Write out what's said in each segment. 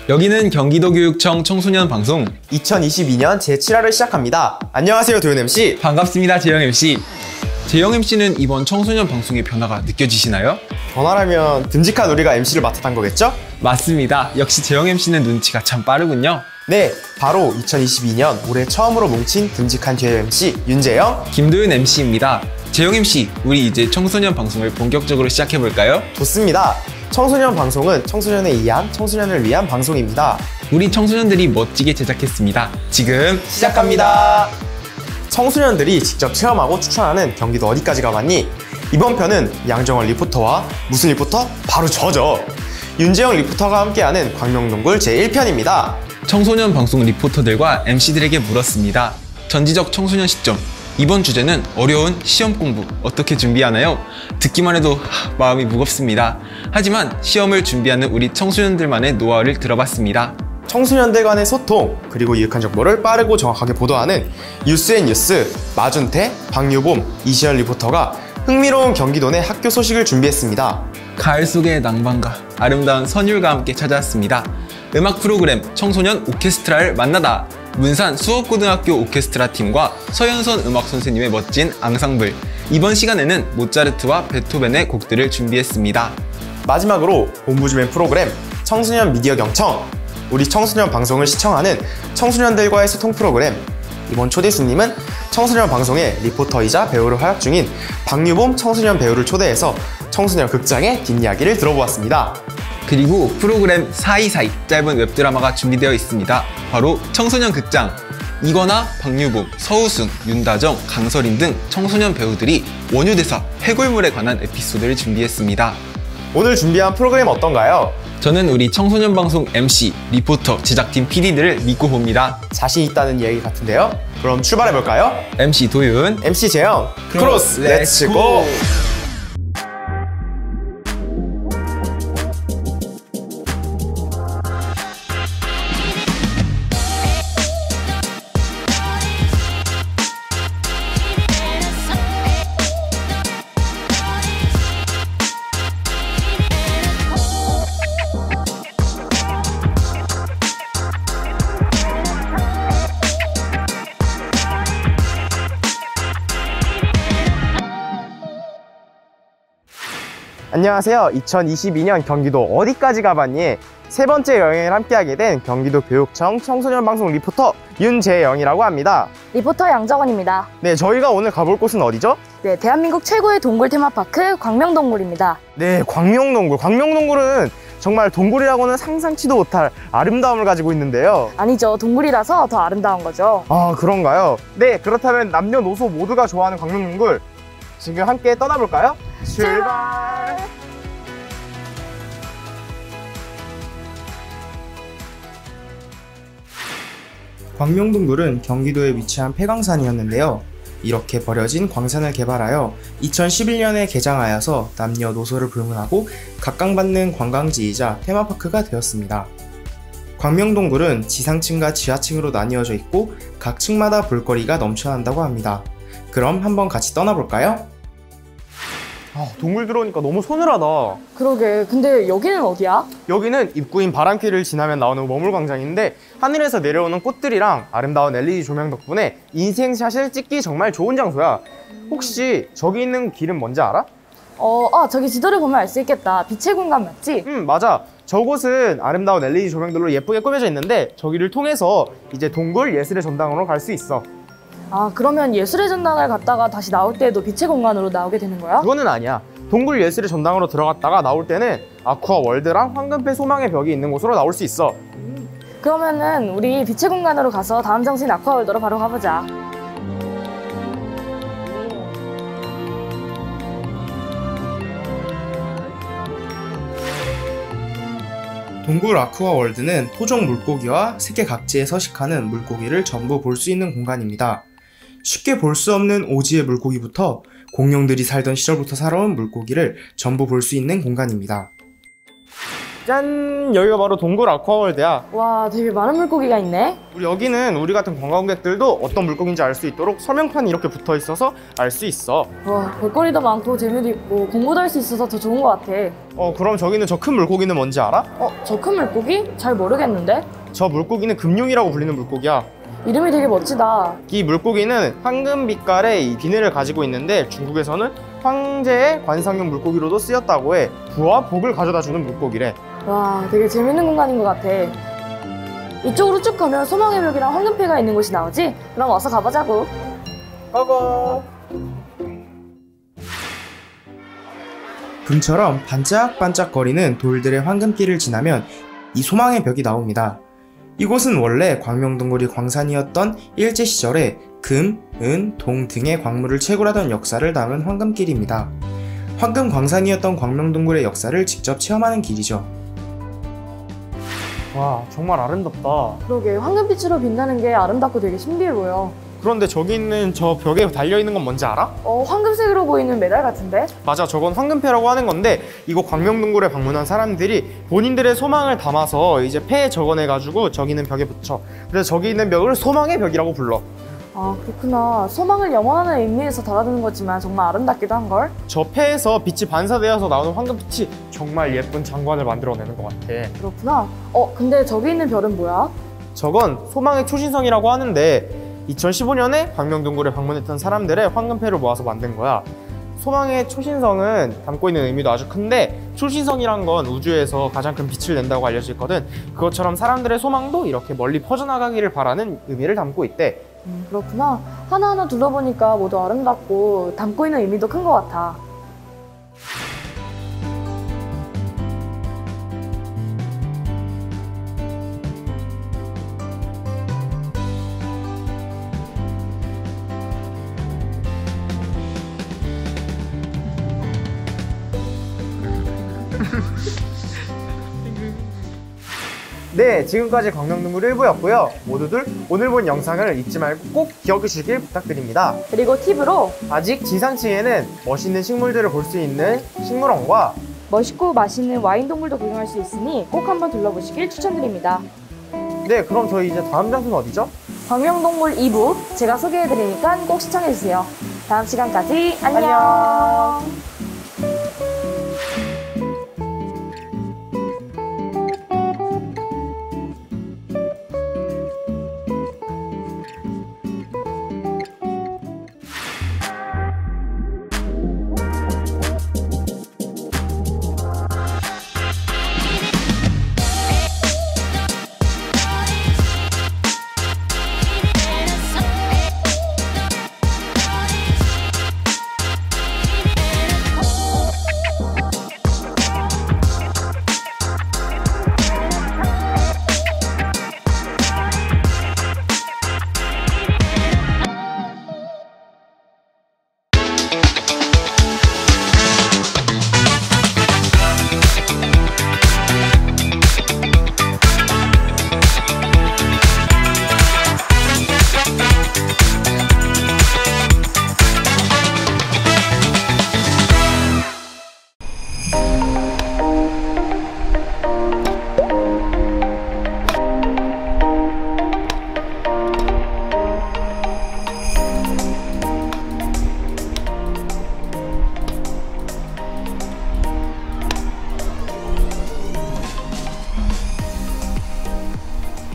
여기는 경기도교육청 청소년 방송 2022년 제7화를 시작합니다. 안녕하세요, 도현 MC. 반갑습니다, 재영 MC. 재영 MC는 이번 청소년 방송의 변화가 느껴지시나요? 변화라면 듬직한 우리가 MC를 맡았던 거겠죠? 맞습니다. 역시 재영 MC는 눈치가 참 빠르군요. 네, 바로 2022년 올해 처음으로 뭉친 듬직한 재영 MC 윤재영, 김도윤 MC입니다. 재영 MC, 우리 이제 청소년 방송을 본격적으로 시작해볼까요? 좋습니다. 청소년 방송은 청소년에 의한 청소년을 위한 방송입니다. 우리 청소년들이 멋지게 제작했습니다. 지금 시작합니다. 청소년들이 직접 체험하고 추천하는 경기도 어디까지 가봤니? 이번 편은 양정원 리포터와 무슨 리포터? 바로 저죠. 윤재영 리포터가 함께하는 광명동굴 제1편입니다. 청소년 방송 리포터들과 MC들에게 물었습니다. 전지적 청소년 시점. 이번 주제는 어려운 시험 공부 어떻게 준비하나요? 듣기만 해도 마음이 무겁습니다. 하지만 시험을 준비하는 우리 청소년들만의 노하우를 들어봤습니다. 청소년들 간의 소통, 그리고 유익한 정보를 빠르고 정확하게 보도하는 뉴스앤뉴스 마준태, 박유봄, 이시연 리포터가 흥미로운 경기도 내 학교 소식을 준비했습니다. 가을 속의 낭만과 아름다운 선율과 함께 찾아왔습니다. 음악 프로그램 청소년 오케스트라를 만나다. 문산 수업고등학교 오케스트라 팀과 서현선 음악 선생님의 멋진 앙상블. 이번 시간에는 모차르트와 베토벤의 곡들을 준비했습니다. 마지막으로 옴부즈맨 프로그램 청소년 미디어 경청. 우리 청소년 방송을 시청하는 청소년들과의 소통 프로그램. 이번 초대 손님은 청소년 방송의 리포터이자 배우로 활약 중인 박유봄 청소년 배우를 초대해서 청소년 극장의 뒷이야기를 들어보았습니다. 그리고 프로그램 사이사이 짧은 웹드라마가 준비되어 있습니다. 바로 청소년 극장. 이거나, 박유봄, 서우승, 윤다정, 강서린 등 청소년 배우들이 원효대사, 해골물에 관한 에피소드를 준비했습니다. 오늘 준비한 프로그램 어떤가요? 저는 우리 청소년 방송 MC, 리포터, 제작팀 PD들을 믿고 봅니다. 자신 있다는 얘기 같은데요? 그럼 출발해볼까요? MC 도윤, MC 재영, 크로스 렛츠 고! 안녕하세요. 2022년 경기도 어디까지 가봤니? 세 번째 여행을 함께하게 된 경기도 교육청 청소년 방송 리포터 윤재영이라고 합니다. 리포터 양정원입니다. 네, 저희가 오늘 가볼 곳은 어디죠? 네, 대한민국 최고의 동굴 테마파크 광명동굴입니다. 네, 광명동굴. 광명동굴은 정말 동굴이라고는 상상치도 못할 아름다움을 가지고 있는데요. 아니죠, 동굴이라서 더 아름다운 거죠. 아, 그런가요? 네, 그렇다면 남녀노소 모두가 좋아하는 광명동굴 지금 함께 떠나볼까요? 출발! 광명동굴은 경기도에 위치한 폐광산이었는데요. 이렇게 버려진 광산을 개발하여 2011년에 개장하여서 남녀노소를 불문하고 각광받는 관광지이자 테마파크가 되었습니다. 광명동굴은 지상층과 지하층으로 나뉘어져 있고 각 층마다 볼거리가 넘쳐난다고 합니다. 그럼 한번 같이 떠나볼까요? 동굴 들어오니까 너무 서늘하다. 그러게, 근데 여기는 어디야? 여기는 입구인 바람길을 지나면 나오는 머물광장인데 하늘에서 내려오는 꽃들이랑 아름다운 LED 조명 덕분에 인생샷을 찍기 정말 좋은 장소야. 혹시 저기 있는 길은 뭔지 알아? 저기 지도를 보면 알 수 있겠다. 빛의 공간 맞지? 맞아. 저곳은 아름다운 LED 조명들로 예쁘게 꾸며져 있는데 저기를 통해서 이제 동굴 예술의 전당으로 갈 수 있어. 그러면 예술의 전당을 갔다가 다시 나올 때에도 빛의 공간으로 나오게 되는 거야? 그거는 아니야. 동굴 예술의 전당으로 들어갔다가 나올 때는 아쿠아 월드랑 황금패 소망의 벽이 있는 곳으로 나올 수 있어. 그러면은 우리 빛의 공간으로 가서 다음 장소인 아쿠아월드로 바로 가보자. 동굴 아쿠아 월드는 토종 물고기와 세계 각지에 서식하는 물고기를 전부 볼 수 있는 공간입니다. 쉽게 볼 수 없는 오지의 물고기부터 공룡들이 살던 시절부터 살아온 물고기를 전부 볼 수 있는 공간입니다. 짠! 여기가 바로 동굴 아쿠아월드야. 와, 되게 많은 물고기가 있네. 우리 여기는 우리 같은 관광객들도 어떤 물고기인지 알 수 있도록 설명판이 이렇게 붙어 있어서 알 수 있어. 와, 볼거리도 많고 재미도 있고 공부도 할 수 있어서 더 좋은 것 같아. 그럼 저기는 저 큰 물고기는 뭔지 알아? 저 큰 물고기? 잘 모르겠는데? 저 물고기는 금융이라고 불리는 물고기야. 이름이 되게 멋지다. 이 물고기는 황금 빛깔의 이 비늘을 가지고 있는데 중국에서는 황제의 관상용 물고기로도 쓰였다고 해. 부와 복을 가져다주는 물고기래. 와, 되게 재밌는 공간인 것 같아. 이쪽으로 쭉 가면 소망의 벽이랑 황금패가 있는 곳이 나오지? 그럼 어서 가보자고. 고고! 금처럼 반짝반짝거리는 돌들의 황금길을 지나면 이 소망의 벽이 나옵니다. 이곳은 원래 광명동굴이 광산이었던 일제시절에 금, 은, 동 등의 광물을 채굴하던 역사를 담은 황금길입니다. 황금 광산이었던 광명동굴의 역사를 직접 체험하는 길이죠. 와, 정말 아름답다. 그러게, 황금빛으로 빛나는 게 아름답고 되게 신비해 보여. 그런데 저기 있는 저 벽에 달려있는 건 뭔지 알아? 황금색으로 보이는 메달 같은데? 맞아, 저건 황금패라고 하는 건데 이거 광명동굴에 방문한 사람들이 본인들의 소망을 담아서 이제 패에 적어내가지고 저기 있는 벽에 붙여. 그래서 저기 있는 벽을 소망의 벽이라고 불러. 아, 그렇구나. 소망을 영원하는 의미에서 달아드는 거지만 정말 아름답기도 한걸? 저 패에서 빛이 반사되어서 나오는 황금빛이 정말 예쁜 장관을 만들어내는 것 같아. 그렇구나. 근데 저기 있는 별은 뭐야? 저건 소망의 초신성이라고 하는데 2015년에 광명동굴에 방문했던 사람들의 황금패를 모아서 만든 거야. 소망의 초신성은 담고 있는 의미도 아주 큰데 초신성이란 건 우주에서 가장 큰 빛을 낸다고 알려져 있거든. 그것처럼 사람들의 소망도 이렇게 멀리 퍼져나가기를 바라는 의미를 담고 있대. 그렇구나. 하나하나 둘러보니까 모두 아름답고 담고 있는 의미도 큰 것 같아. 네, 지금까지 광명동굴 1부였고요. 모두들 오늘 본 영상을 잊지 말고 꼭 기억해 주시길 부탁드립니다. 그리고 팁으로 아직 지상층에는 멋있는 식물들을 볼 수 있는 식물원과 멋있고 맛있는 와인 동굴도 구경할 수 있으니 꼭 한번 둘러보시길 추천드립니다. 네, 그럼 저희 이제 다음 장소는 어디죠? 광명동굴 2부 제가 소개해드리니까 꼭 시청해주세요. 다음 시간까지 안녕.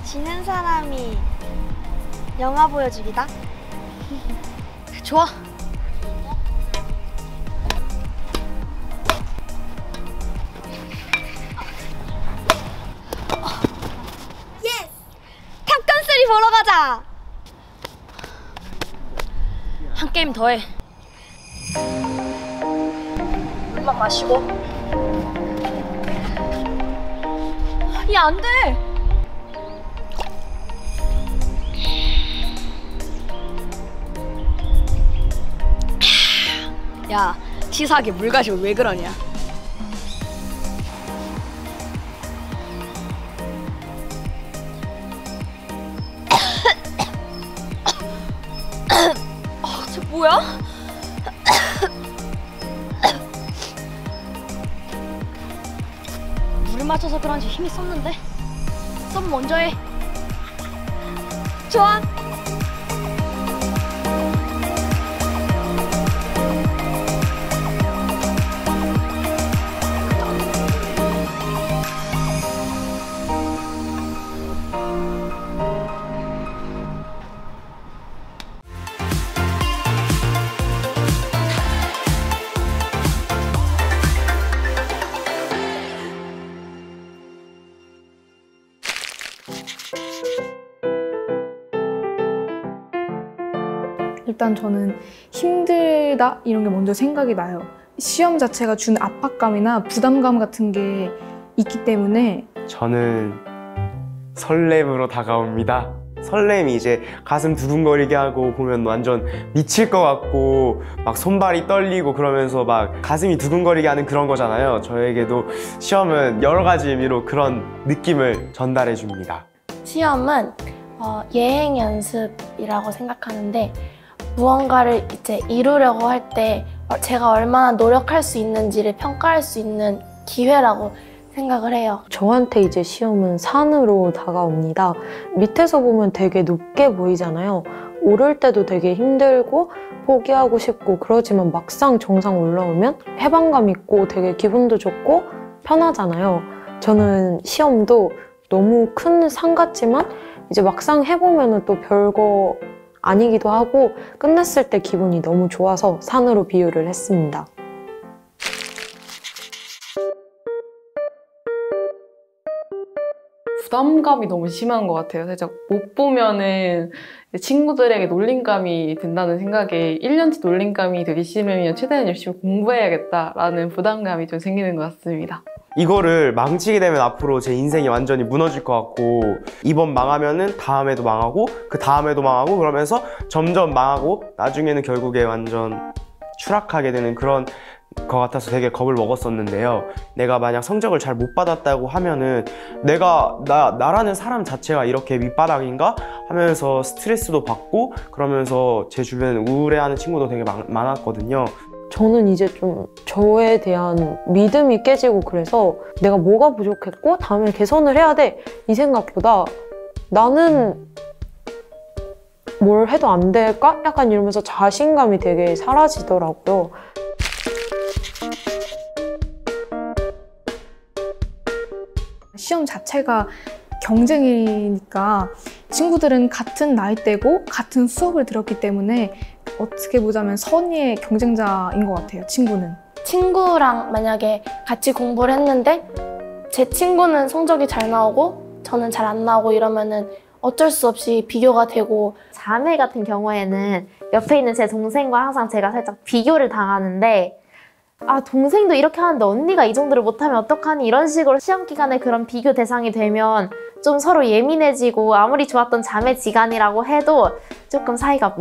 지는 사람이 영화 보여주기다. 좋아. 예스! 탑건3 보러 가자. 한 게임 더 해. 물만 마시고. 야, 안 돼. 야, 치사하게 물 가지고 왜 그러냐? 저 뭐야? 물 다쳐서 그런지 힘이 쏟는데. 썸 먼저 해. 좋아. 일단 저는 힘들다 이런 게 먼저 생각이 나요. 시험 자체가 주는 압박감이나 부담감 같은 게 있기 때문에 저는 설렘으로 다가옵니다. 설렘이 이제 가슴 두근거리게 하고 보면 완전 미칠 것 같고 막 손발이 떨리고 그러면서 막 가슴이 두근거리게 하는 그런 거잖아요. 저에게도 시험은 여러 가지 의미로 그런 느낌을 전달해 줍니다. 시험은 예행 연습이라고 생각하는데 무언가를 이제 이루려고 할 때 제가 얼마나 노력할 수 있는지를 평가할 수 있는 기회라고 생각을 해요. 저한테 이제 시험은 산으로 다가옵니다. 밑에서 보면 되게 높게 보이잖아요. 오를 때도 되게 힘들고 포기하고 싶고 그러지만 막상 정상 올라오면 해방감 있고 되게 기분도 좋고 편하잖아요. 저는 시험도 너무 큰 산 같지만 이제 막상 해보면 또 별거 아니기도 하고 끝냈을 때 기분이 너무 좋아서 산으로 비유를 했습니다. 부담감이 너무 심한 것 같아요. 살짝 못 보면은 친구들에게 놀림감이 든다는 생각에 1년치 놀림감이 되게 심하면 최대한 열심히 공부해야겠다라는 부담감이 좀 생기는 것 같습니다. 이거를 망치게 되면 앞으로 제 인생이 완전히 무너질 것 같고 이번 망하면은 다음에도 망하고 그 다음에도 망하고 그러면서 점점 망하고 나중에는 결국에 완전 추락하게 되는 그런 것 같아서 되게 겁을 먹었었는데요. 내가 만약 성적을 잘 못 받았다고 하면은 나라는 사람 자체가 이렇게 밑바닥인가 하면서 스트레스도 받고 그러면서 제 주변에 우울해하는 친구도 되게 많았거든요. 저는 이제 좀 저에 대한 믿음이 깨지고 그래서 내가 뭐가 부족했고 다음에 개선을 해야 돼 이 생각보다 나는 뭘 해도 안 될까? 약간 이러면서 자신감이 되게 사라지더라고요. 시험 자체가 경쟁이니까 친구들은 같은 나이대고 같은 수업을 들었기 때문에 어떻게 보자면 선의의 경쟁자인 것 같아요, 친구는. 친구랑 만약에 같이 공부를 했는데 제 친구는 성적이 잘 나오고 저는 잘 안 나오고 이러면은 어쩔 수 없이 비교가 되고, 자매 같은 경우에는 옆에 있는 제 동생과 항상 제가 살짝 비교를 당하는데 아, 동생도 이렇게 하는데 언니가 이 정도를 못하면 어떡하니, 이런 식으로 시험 기간에 그런 비교 대상이 되면 좀 서로 예민해지고 아무리 좋았던 자매지간이라고 해도 조금 사이가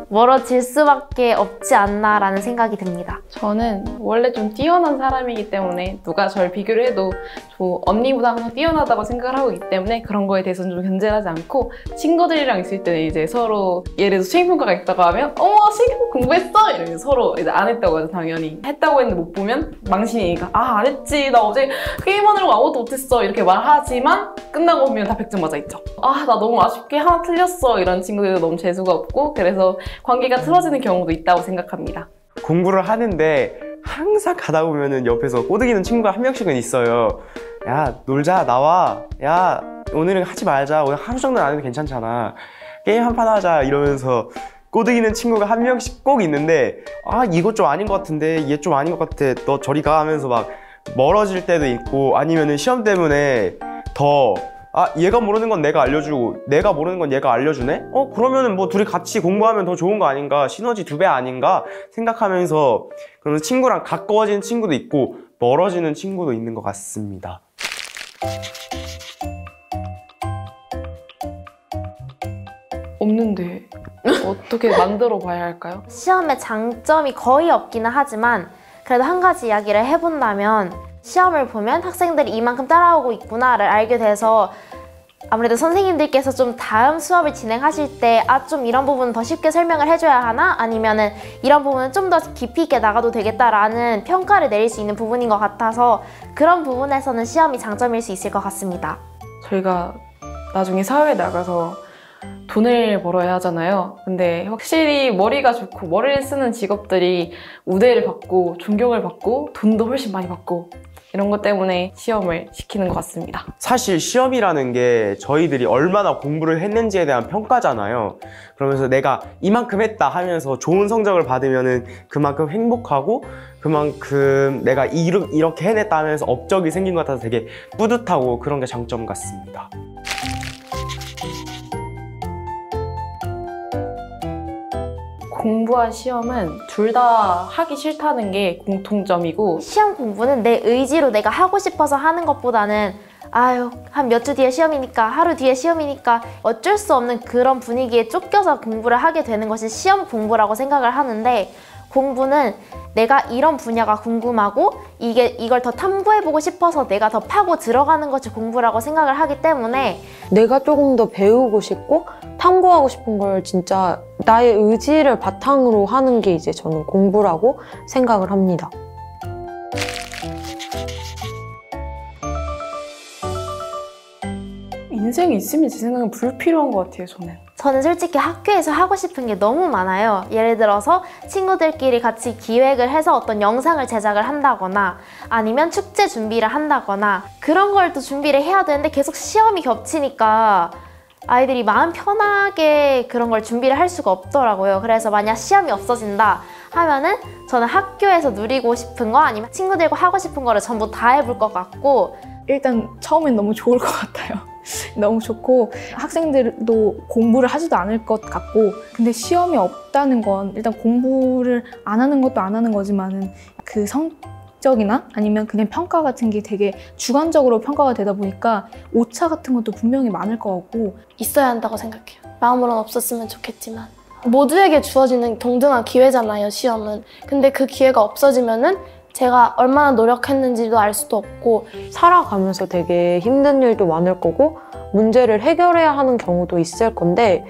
멀어질 수밖에 없지 않나라는 생각이 듭니다. 저는 원래 좀 뛰어난 사람이기 때문에 누가 저를 비교를 해도 저 언니보다 항상 뛰어나다고 생각을 하고 있기 때문에 그런 거에 대해서는 좀 견제하지 않고, 친구들이랑 있을 때는 이제 서로 예를 들어서 수행평가가 있다고 하면 어머 수행평가 공부했어? 이러면 서로 이제 안 했다고 하죠. 당연히 했다고 했는데 못 보면 망신이니까 아 안 했지, 나 어제 게임하느라고 아무것도 못했어 이렇게 말하지만 끝나고 보면 다 100점 맞아 있죠. 아 나 너무 아쉽게 하나 틀렸어 이런 친구들도 너무 재수가 없고, 그래서 관계가 틀어지는 경우도 있다고 생각합니다. 공부를 하는데 항상 가다 보면은 옆에서 꼬드기는 친구가 한 명씩은 있어요. 야 놀자, 나와, 야 오늘은 하지 말자, 오늘 하루 정도는 안 해도 괜찮잖아, 게임 한 판 하자 이러면서 꼬드기는 친구가 한 명씩 꼭 있는데 아 이거 좀 아닌 것 같은데, 얘 좀 아닌 것 같아, 너 저리 가 하면서 막 멀어질 때도 있고, 아니면은 시험 때문에 더 아 얘가 모르는 건 내가 알려주고 내가 모르는 건 얘가 알려주네? 그러면은 뭐 둘이 같이 공부하면 더 좋은 거 아닌가, 시너지 2배 아닌가 생각하면서 그러면서 친구랑 가까워지는 친구도 있고 멀어지는 친구도 있는 것 같습니다. 없는데 어떻게 만들어 봐야 할까요? 시험의 장점이 거의 없기는 하지만 그래도 한 가지 이야기를 해본다면, 시험을 보면 학생들이 이만큼 따라오고 있구나를 알게 돼서 아무래도 선생님들께서 좀 다음 수업을 진행하실 때 좀 이런 부분은 더 쉽게 설명을 해줘야 하나? 아니면은 이런 부분은 좀 더 깊이 있게 나가도 되겠다라는 평가를 내릴 수 있는 부분인 것 같아서 그런 부분에서는 시험이 장점일 수 있을 것 같습니다. 저희가 나중에 사회에 나가서 돈을 벌어야 하잖아요. 근데 확실히 머리가 좋고 머리를 쓰는 직업들이 우대를 받고 존경을 받고 돈도 훨씬 많이 받고 이런 것 때문에 시험을 시키는 것 같습니다. 사실 시험이라는 게 저희들이 얼마나 공부를 했는지에 대한 평가잖아요. 그러면서 내가 이만큼 했다 하면서 좋은 성적을 받으면은 그만큼 행복하고 그만큼 내가 이렇게 해냈다 하면서 업적이 생긴 것 같아서 되게 뿌듯하고 그런 게 장점 같습니다. 공부와 시험은 둘 다 하기 싫다는 게 공통점이고 시험 공부는 내 의지로 내가 하고 싶어서 하는 것보다는 아유 한 몇 주 뒤에 시험이니까 하루 뒤에 시험이니까 어쩔 수 없는 그런 분위기에 쫓겨서 공부를 하게 되는 것이 시험 공부라고 생각을 하는데 공부는 내가 이런 분야가 궁금하고 이걸 더 탐구해보고 싶어서 내가 더 파고 들어가는 것이 공부라고 생각을 하기 때문에 내가 조금 더 배우고 싶고 탐구하고 싶은 걸 진짜 나의 의지를 바탕으로 하는 게 이제 저는 공부라고 생각을 합니다. 인생이 있으면 제 생각은 불필요한 것 같아요, 저는 솔직히 학교에서 하고 싶은 게 너무 많아요. 예를 들어서 친구들끼리 같이 기획을 해서 어떤 영상을 제작을 한다거나 아니면 축제 준비를 한다거나 그런 걸 또 준비를 해야 되는데 계속 시험이 겹치니까 아이들이 마음 편하게 그런 걸 준비를 할 수가 없더라고요. 그래서 만약 시험이 없어진다 하면은 저는 학교에서 누리고 싶은 거 아니면 친구들과 하고 싶은 거를 전부 다 해볼 것 같고 일단 처음엔 너무 좋을 것 같아요. 너무 좋고 학생들도 공부를 하지도 않을 것 같고 근데 시험이 없다는 건 일단 공부를 안 하는 것도 안 하는 거지만은 그 성적이나 아니면 그냥 평가 같은 게 되게 주관적으로 평가가 되다 보니까 오차 같은 것도 분명히 많을 것 같고 있어야 한다고 생각해요. 마음으로는 없었으면 좋겠지만 모두에게 주어지는 동등한 기회잖아요, 시험은. 근데 그 기회가 없어지면은 제가 얼마나 노력했는지도 알 수도 없고 살아가면서 되게 힘든 일도 많을 거고 문제를 해결해야 하는 경우도 있을 건데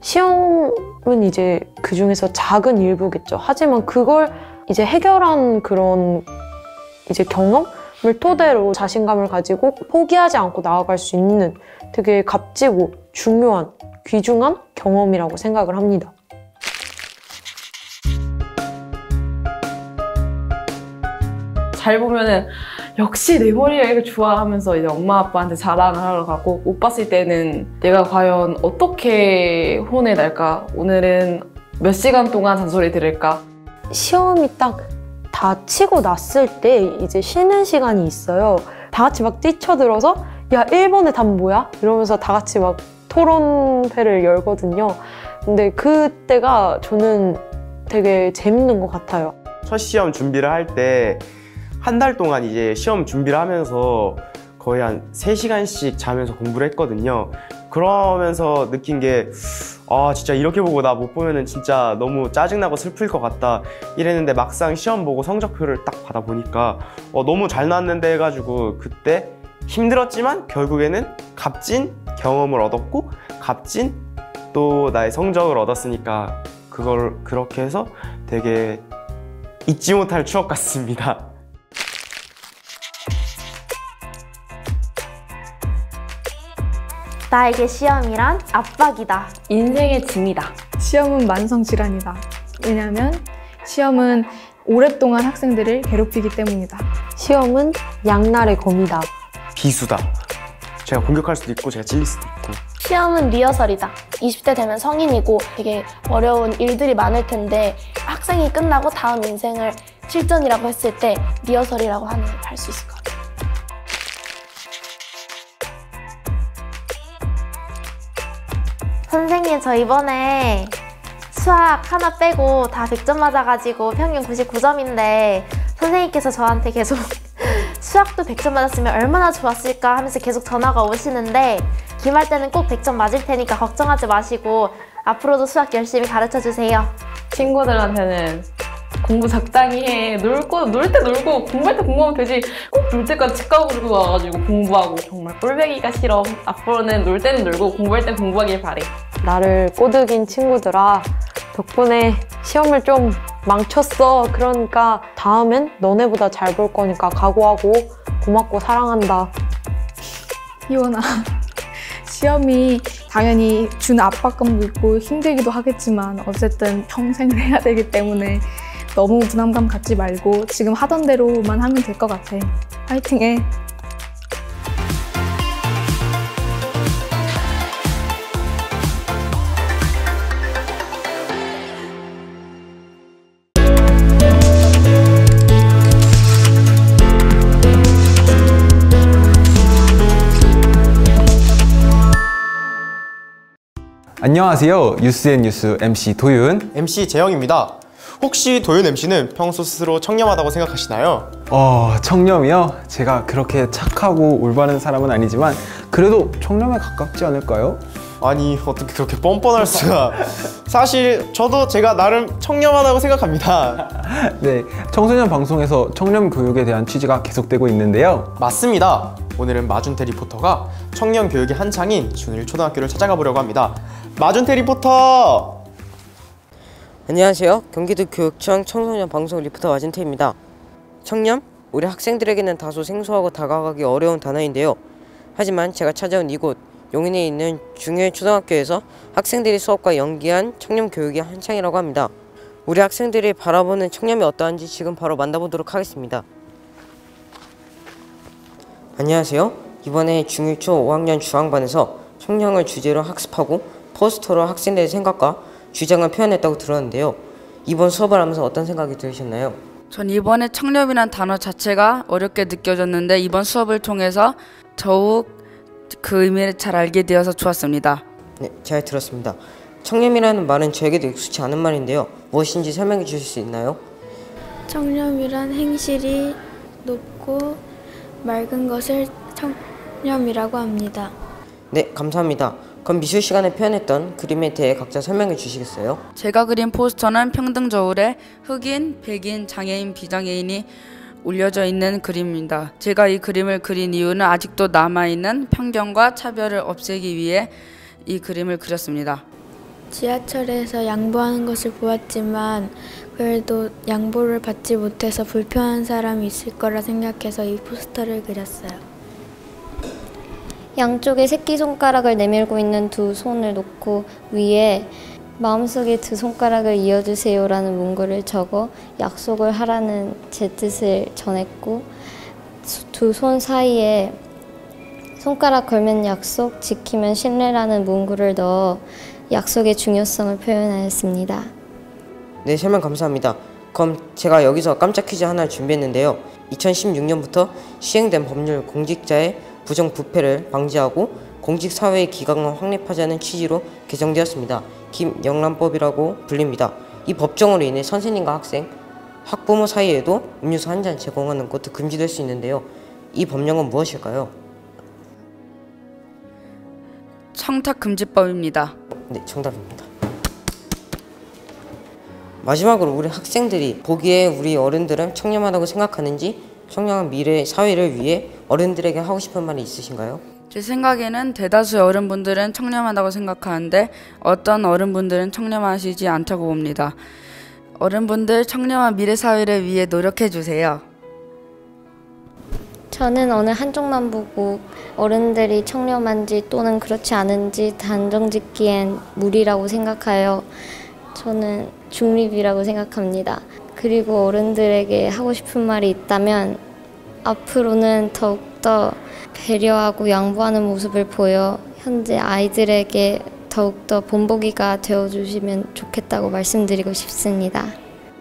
시험은 이제 그 중에서 작은 일부겠죠. 하지만 그걸 이제 해결한 그런 이제 경험을 토대로 자신감을 가지고 포기하지 않고 나아갈 수 있는 되게 값지고 중요한 귀중한 경험이라고 생각을 합니다. 잘 보면은 역시 내 머리가 이렇게 좋아 하면서 이제 엄마 아빠한테 자랑을 하러 가고 못 봤을 때는 내가 과연 어떻게 혼에 날까? 오늘은 몇 시간 동안 잔소리 들을까? 시험이 딱 다 치고 났을 때 이제 쉬는 시간이 있어요. 다 같이 막 뛰쳐들어서 야 1번의 답 뭐야? 이러면서 다 같이 막 토론회를 열거든요. 근데 그때가 저는 되게 재밌는 것 같아요. 첫 시험 준비를 할 때 한 달 동안 이제 시험 준비를 하면서 거의 한 3시간씩 자면서 공부를 했거든요. 그러면서 느낀 게 진짜 이렇게 보고 나 못 보면은 진짜 너무 짜증나고 슬플 것 같다 이랬는데 막상 시험 보고 성적표를 딱 받아보니까 너무 잘 나왔는데 해가지고 그때 힘들었지만 결국에는 값진 경험을 얻었고 값진 또 나의 성적을 얻었으니까 그걸 그렇게 해서 되게 잊지 못할 추억 같습니다. 나에게 시험이란 압박이다. 인생의 짐이다. 시험은 만성질환이다. 왜냐하면 시험은 오랫동안 학생들을 괴롭히기 때문이다. 시험은 양날의 검이다. 비수다. 제가 공격할 수도 있고 제가 찔릴 수도 있고. 시험은 리허설이다. 20대 되면 성인이고 되게 어려운 일들이 많을 텐데 학생이 끝나고 다음 인생을 실전이라고 했을 때 리허설이라고 할 수 있을 것 같아요. 선생님 저 이번에 수학 하나 빼고 다 100점 맞아가지고 평균 99점인데 선생님께서 저한테 계속 수학도 100점 맞았으면 얼마나 좋았을까 하면서 계속 전화가 오시는데 기말 때는 꼭 100점 맞을 테니까 걱정하지 마시고 앞으로도 수학 열심히 가르쳐주세요. 친구들한테는 공부 적당히 해. 놀 때 놀고 공부할 때 공부하면 되지. 꼭 놀 때까지 집 가고 그러고 와가지고 공부하고 정말 꼴보기가 싫어. 앞으로는 놀 때는 놀고 공부할 땐 공부하길 바래. 나를 꼬드긴 친구들아, 덕분에 시험을 좀 망쳤어. 그러니까 다음엔 너네보다 잘 볼 거니까 각오하고. 고맙고 사랑한다. 희원아, 시험이 당연히 주는 압박감도 있고 힘들기도 하겠지만 어쨌든 평생을 해야 되기 때문에 너무 부담감 갖지 말고 지금 하던 대로만 하면 될 것 같아. 파이팅해. 안녕하세요. 뉴스앤뉴스 MC 도윤. MC 재영입니다. 혹시 도윤 MC는 평소 스스로 청렴하다고 생각하시나요? 청렴이요? 제가 그렇게 착하고 올바른 사람은 아니지만 그래도 청렴에 가깝지 않을까요? 아니, 어떻게 그렇게 뻔뻔할 수가. 사실 저도 제가 나름 청렴하다고 생각합니다. 네, 청소년 방송에서 청렴 교육에 대한 취지가 계속되고 있는데요. 맞습니다. 오늘은 마준태 리포터가 청렴 교육이 한창인 중1 초등학교를 찾아가 보려고 합니다. 마준태 리포터! 안녕하세요. 경기도 교육청 청소년 방송 리포터 마준태입니다. 청렴? 우리 학생들에게는 다소 생소하고 다가가기 어려운 단어인데요. 하지만 제가 찾아온 이곳 용인에 있는 중1 초등학교에서 학생들이 수업과 연계한 청렴 교육이 한창이라고 합니다. 우리 학생들이 바라보는 청렴이 어떠한지 지금 바로 만나보도록 하겠습니다. 안녕하세요. 이번에 중1 초 5학년 주황반에서 청렴을 주제로 학습하고 포스터로 학생들의 생각과 주장을 표현했다고 들었는데요. 이번 수업을 하면서 어떤 생각이 드셨나요? 전 이번에 청렴이란 단어 자체가 어렵게 느껴졌는데 이번 수업을 통해서 더욱 그 의미를 잘 알게 되어서 좋았습니다. 네, 잘 들었습니다. 청렴이라는 말은 저에게도 익숙치 않은 말인데요. 무엇인지 설명해 주실 수 있나요? 청렴이란 행실이 높고 맑은 것을 청렴이라고 합니다. 네, 감사합니다. 그럼 미술 시간에 표현했던 그림에 대해 각자 설명해 주시겠어요? 제가 그린 포스터는 평등 저울에 흑인, 백인, 장애인, 비장애인이 올려져 있는 그림입니다. 제가 이 그림을 그린 이유는 아직도 남아있는 편견과 차별을 없애기 위해 이 그림을 그렸습니다. 지하철에서 양보하는 것을 보았지만 그래도 양보를 받지 못해서 불편한 사람이 있을 거라 생각해서 이 포스터를 그렸어요. 양쪽에 새끼손가락을 내밀고 있는 두 손을 놓고 위에 마음속에 두 손가락을 이어주세요 라는 문구를 적어 약속을 하라는 제 뜻을 전했고 두 손 사이에 손가락 걸면 약속, 지키면 신뢰라는 문구를 넣어 약속의 중요성을 표현하였습니다. 네, 설명 감사합니다. 그럼 제가 여기서 깜짝 퀴즈 하나 준비했는데요. 2016년부터 시행된 법률 공직자의 부정부패를 방지하고 공직사회의 기강을 확립하자는 취지로 개정되었습니다. 김영란법이라고 불립니다. 이 법정으로 인해 선생님과 학생, 학부모 사이에도 음료수 한 잔 제공하는 것도 금지될 수 있는데요. 이 법령은 무엇일까요? 청탁금지법입니다. 네, 정답입니다. 마지막으로 우리 학생들이 보기에 우리 어른들은 청렴하다고 생각하는지 청렴한 미래 사회를 위해 어른들에게 하고 싶은 말이 있으신가요? 제 생각에는 대다수의 어른분들은 청렴하다고 생각하는데 어떤 어른분들은 청렴하시지 않다고 봅니다. 어른분들 청렴한 미래 사회를 위해 노력해 주세요. 저는 어느 한쪽만 보고 어른들이 청렴한지 또는 그렇지 않은지 단정짓기엔 무리라고 생각하여 저는 중립이라고 생각합니다. 그리고 어른들에게 하고 싶은 말이 있다면 앞으로는 더욱더 배려하고 양보하는 모습을 보여 현재 아이들에게 더욱더 본보기가 되어주시면 좋겠다고 말씀드리고 싶습니다.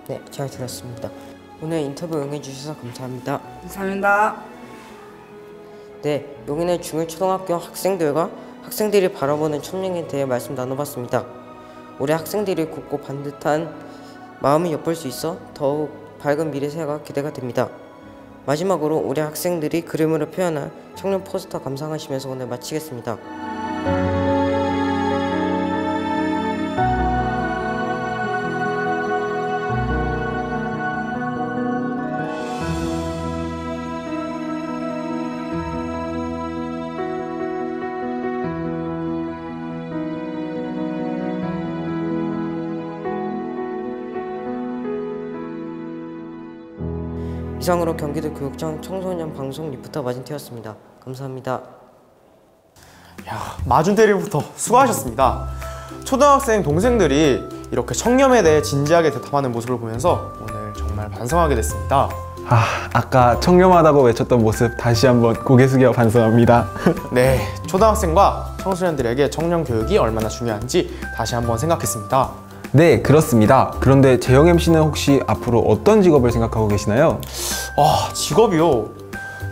네, 잘 들었습니다. 오늘 인터뷰 응해주셔서 감사합니다. 감사합니다. 네, 용인의 중1 초등학교 학생들과 학생들이 바라보는 청렴에 대해 말씀 나눠봤습니다. 우리 학생들이 굳고 반듯한 마음을 엿볼 수 있어 더욱 밝은 미래 세가 기대가 됩니다. 마지막으로 우리 학생들이 그림으로 표현한 청렴 포스터 감상하시면서 오늘 마치겠습니다. 이상으로 경기도 교육청 청소년 방송 리포터 마진태였습니다. 감사합니다. 야, 마준대리부터 수고하셨습니다. 초등학생 동생들이 이렇게 청렴에 대해 진지하게 대답하는 모습을 보면서 오늘 정말 반성하게 됐습니다. 아까 청렴하다고 외쳤던 모습 다시 한번 고개 숙여 반성합니다. 네, 초등학생과 청소년들에게 청렴 교육이 얼마나 중요한지 다시 한번 생각했습니다. 네, 그렇습니다. 그런데 재영 MC는 혹시 앞으로 어떤 직업을 생각하고 계시나요? 직업이요?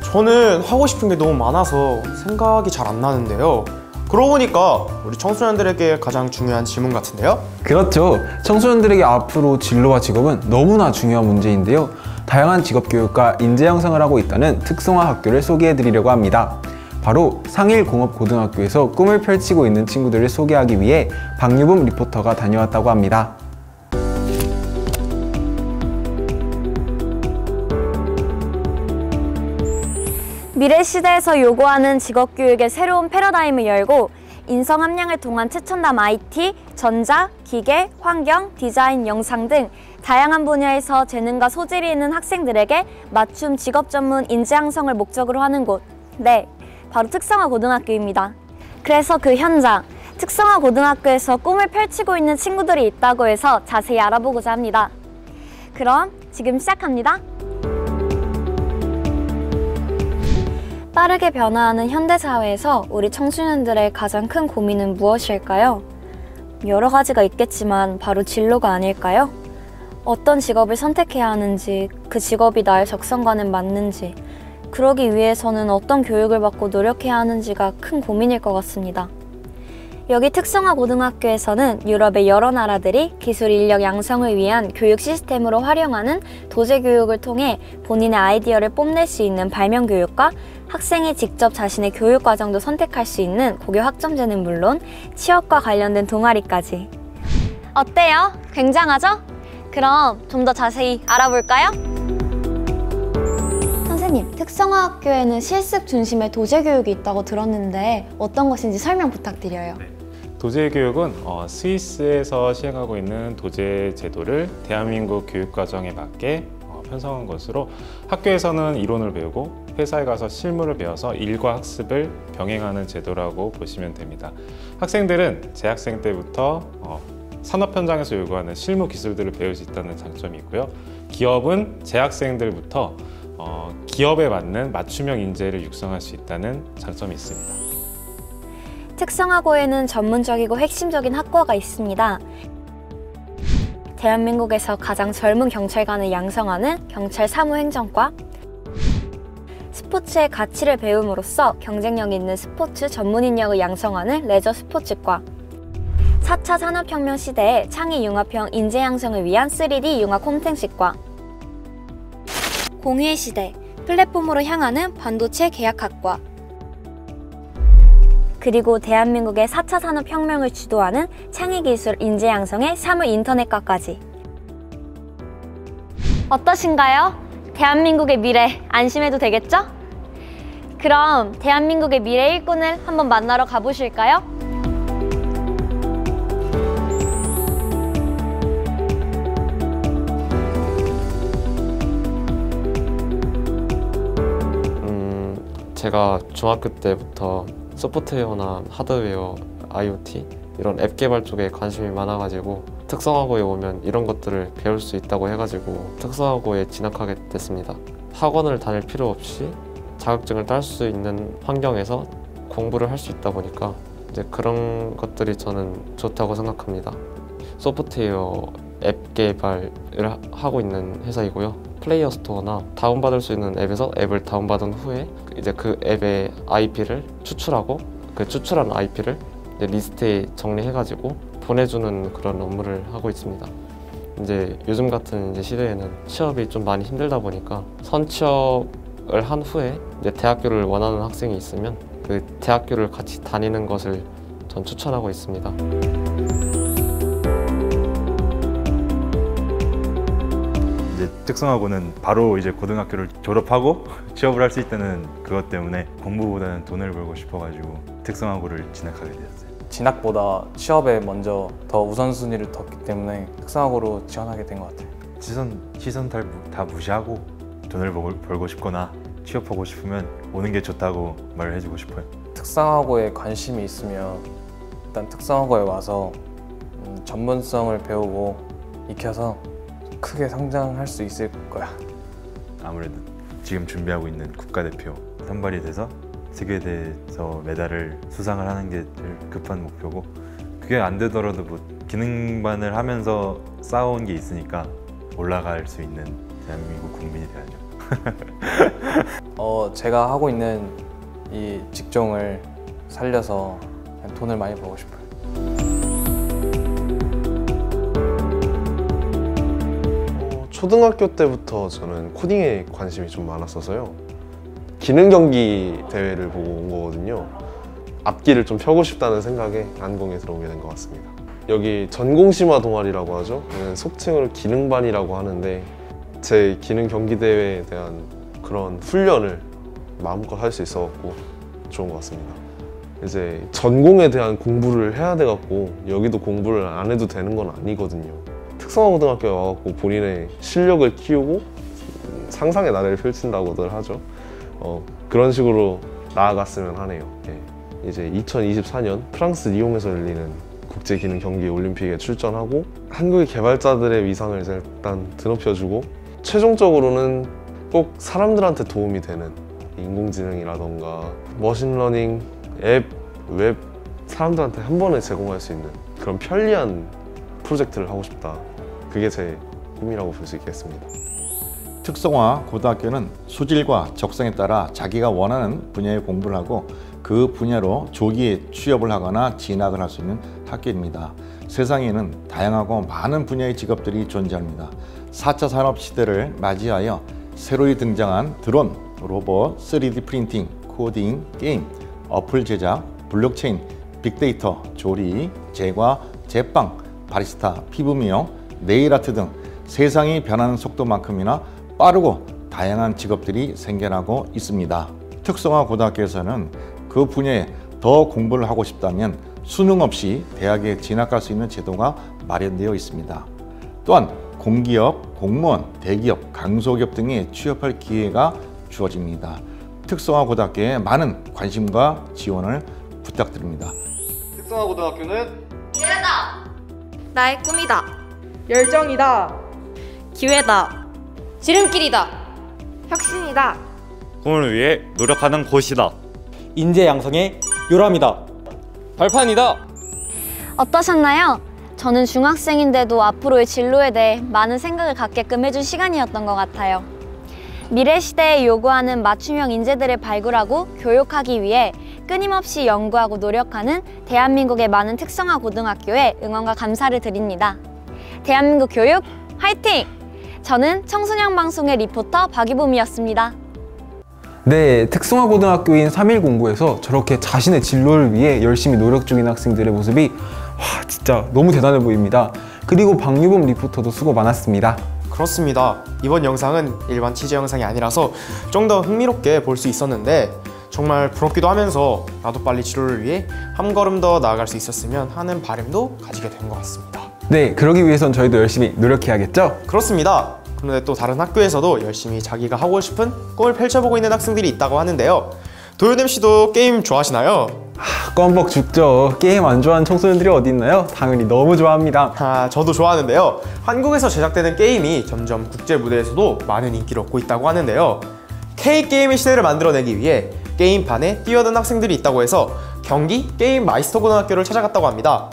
저는 하고 싶은 게 너무 많아서 생각이 잘 안 나는데요. 그러고 보니까 우리 청소년들에게 가장 중요한 질문 같은데요? 그렇죠. 청소년들에게 앞으로 진로와 직업은 너무나 중요한 문제인데요. 다양한 직업 교육과 인재 양성을 하고 있다는 특성화 학교를 소개해 드리려고 합니다. 바로 상일공업고등학교에서 꿈을 펼치고 있는 친구들을 소개하기 위해 박유범 리포터가 다녀왔다고 합니다. 미래 시대에서 요구하는 직업교육의 새로운 패러다임을 열고 인성 함량을 통한 최첨단 IT, 전자, 기계, 환경, 디자인, 영상 등 다양한 분야에서 재능과 소질이 있는 학생들에게 맞춤 직업 전문 인재 양성을 목적으로 하는 곳. 네, 바로 특성화 고등학교입니다. 그래서 그 현장, 특성화 고등학교에서 꿈을 펼치고 있는 친구들이 있다고 해서 자세히 알아보고자 합니다. 그럼 지금 시작합니다. 빠르게 변화하는 현대사회에서 우리 청소년들의 가장 큰 고민은 무엇일까요? 여러 가지가 있겠지만 바로 진로가 아닐까요? 어떤 직업을 선택해야 하는지, 그 직업이 나의 적성과는 맞는지, 그러기 위해서는 어떤 교육을 받고 노력해야 하는지가 큰 고민일 것 같습니다. 여기 특성화 고등학교에서는 유럽의 여러 나라들이 기술 인력 양성을 위한 교육 시스템으로 활용하는 도제 교육을 통해 본인의 아이디어를 뽐낼 수 있는 발명 교육과 학생이 직접 자신의 교육 과정도 선택할 수 있는 고교 학점제는 물론 취업과 관련된 동아리까지. 어때요? 굉장하죠? 그럼 좀 더 자세히 알아볼까요? 선생님, 특성화 학교에는 실습 중심의 도제 교육이 있다고 들었는데 어떤 것인지 설명 부탁드려요. 도제 교육은 스위스에서 시행하고 있는 도제 제도를 대한민국 교육과정에 맞게 편성한 것으로 학교에서는 이론을 배우고 회사에 가서 실무를 배워서 일과 학습을 병행하는 제도라고 보시면 됩니다. 학생들은 재학생 때부터 산업 현장에서 요구하는 실무 기술들을 배울 수 있다는 장점이 있고요. 기업은 재학생들부터 기업에 맞는 맞춤형 인재를 육성할 수 있다는 장점이 있습니다. 특성화고에는 전문적이고 핵심적인 학과가 있습니다. 대한민국에서 가장 젊은 경찰관을 양성하는 경찰 사무행정과, 스포츠의 가치를 배움으로써 경쟁력 있는 스포츠 전문 인력을 양성하는 레저 스포츠과, 4차 산업혁명 시대의 창의 융합형 인재 양성을 위한 3D 융합 콘텐츠과, 공유의 시대, 플랫폼으로 향하는 반도체 계약학과, 그리고 대한민국의 4차 산업혁명을 주도하는 창의기술 인재 양성의 사물 인터넷과까지. 어떠신가요? 대한민국의 미래 안심해도 되겠죠? 그럼 대한민국의 미래 일꾼을 한번 만나러 가보실까요? 제가 중학교 때부터 소프트웨어나 하드웨어, IoT 이런 앱 개발 쪽에 관심이 많아가지고 특성화고에 오면 이런 것들을 배울 수 있다고 해가지고 특성화고에 진학하게 됐습니다. 학원을 다닐 필요 없이 자격증을 딸 수 있는 환경에서 공부를 할 수 있다 보니까 이제 그런 것들이 저는 좋다고 생각합니다. 소프트웨어 앱 개발을 하고 있는 회사이고요. 플레이어 스토어나 다운받을 수 있는 앱에서 앱을 다운받은 후에 이제 그 앱의 IP를 추출하고 그 추출한 IP를 이제 리스트에 정리해가지고 보내주는 그런 업무를 하고 있습니다. 이제 요즘 같은 이제 시대에는 취업이 좀 많이 힘들다 보니까 선취업을 한 후에 이제 대학교를 원하는 학생이 있으면 그 대학교를 같이 다니는 것을 전 추천하고 있습니다. 이제 특성화고는 바로 이제 고등학교를 졸업하고 취업을 할 수 있다는 그것 때문에 공부보다는 돈을 벌고 싶어가지고 특성화고를 진학하게 되었어요. 진학보다 취업에 먼저 더 우선순위를 뒀기 때문에 특성화고로 지원하게 된 것 같아요. 시선 다 무시하고 돈을 벌고 싶거나 취업하고 싶으면 오는 게 좋다고 말을 해주고 싶어요. 특성화고에 관심이 있으면 일단 특성화고에 와서 전문성을 배우고 익혀서 크게 성장할 수 있을 거야. 아무래도 지금 준비하고 있는 국가대표 선발이 돼서 세계대회에서 메달을 수상을 하는 게 제일 급한 목표고, 그게 안 되더라도 뭐 기능반을 하면서 쌓아온 게 있으니까 올라갈 수 있는 대한민국 국민이 돼야죠. 제가 하고 있는 이 직종을 살려서 돈을 많이 벌고 싶어요. 초등학교 때부터 저는 코딩에 관심이 좀 많았어서요. 기능 경기 대회를 보고 온 거거든요. 앞길을 좀 펴고 싶다는 생각에 안공에 들어오게 된 것 같습니다. 여기 전공심화 동아리라고 하죠. 속칭으로 기능반이라고 하는데 제 기능 경기 대회에 대한 그런 훈련을 마음껏 할 수 있어갖고 좋은 것 같습니다. 이제 전공에 대한 공부를 해야 돼갖고 여기도 공부를 안 해도 되는 건 아니거든요. 특성화고등학교에 와갖고 본인의 실력을 키우고 상상의 나래를 펼친다고들 하죠. 그런 식으로 나아갔으면 하네요. 예. 이제 2024년 프랑스 리옹에서 열리는 국제기능 경기 올림픽에 출전하고 한국의 개발자들의 위상을 이제 일단 드높여주고, 최종적으로는 꼭 사람들한테 도움이 되는 인공지능이라던가 머신러닝, 앱, 웹, 사람들한테 한 번에 제공할 수 있는 그런 편리한 프로젝트를 하고 싶다. 그게 제 꿈이라고 볼 수 있겠습니다. 특성화 고등학교는 수질과 적성에 따라 자기가 원하는 분야의 공부를 하고 그 분야로 조기에 취업을 하거나 진학을 할 수 있는 학교입니다. 세상에는 다양하고 많은 분야의 직업들이 존재합니다. 4차 산업 시대를 맞이하여 새로이 등장한 드론, 로봇, 3D 프린팅, 코딩, 게임, 어플 제작, 블록체인, 빅데이터, 조리, 제과, 제빵, 바리스타, 피부 미용, 네일 아트 등 세상이 변하는 속도만큼이나 빠르고 다양한 직업들이 생겨나고 있습니다. 특성화 고등학교에서는 그 분야에 더 공부를 하고 싶다면 수능 없이 대학에 진학할 수 있는 제도가 마련되어 있습니다. 또한 공기업, 공무원, 대기업, 강소기업 등에 취업할 기회가 주어집니다. 특성화 고등학교에 많은 관심과 지원을 부탁드립니다. 특성화 고등학교는 미래다. 나의 꿈이다. 열정이다. 기회다. 지름길이다. 혁신이다. 꿈을 위해 노력하는 곳이다. 인재 양성의 요람이다. 발판이다. 어떠셨나요? 저는 중학생인데도 앞으로의 진로에 대해 많은 생각을 갖게끔 해준 시간이었던 것 같아요. 미래 시대에 요구하는 맞춤형 인재들을 발굴하고 교육하기 위해 끊임없이 연구하고 노력하는 대한민국의 많은 특성화 고등학교에 응원과 감사를 드립니다. 대한민국 교육 화이팅! 저는 청소년 방송의 리포터 박이봄이었습니다. 네, 특성화고등학교인 3일 공부에서 저렇게 자신의 진로를 위해 열심히 노력 중인 학생들의 모습이 진짜 너무 대단해 보입니다. 그리고 박유범 리포터도 수고 많았습니다. 그렇습니다. 이번 영상은 일반 취재 영상이 아니라서 좀 더 흥미롭게 볼 수 있었는데 정말 부럽기도 하면서 나도 빨리 진로를 위해 한 걸음 더 나아갈 수 있었으면 하는 바람도 가지게 된 것 같습니다. 네, 그러기 위해선 저희도 열심히 노력해야겠죠? 그렇습니다. 그런데 또 다른 학교에서도 열심히 자기가 하고 싶은 꿈을 펼쳐보고 있는 학생들이 있다고 하는데요. 도윤 MC도 게임 좋아하시나요? 껌벅 죽죠. 게임 안 좋아하는 청소년들이 어디 있나요? 당연히 너무 좋아합니다. 저도 좋아하는데요. 한국에서 제작되는 게임이 점점 국제 무대에서도 많은 인기를 얻고 있다고 하는데요. K게임의 시대를 만들어내기 위해 게임판에 뛰어든 학생들이 있다고 해서 경기 게임 마이스터 고등학교를 찾아갔다고 합니다.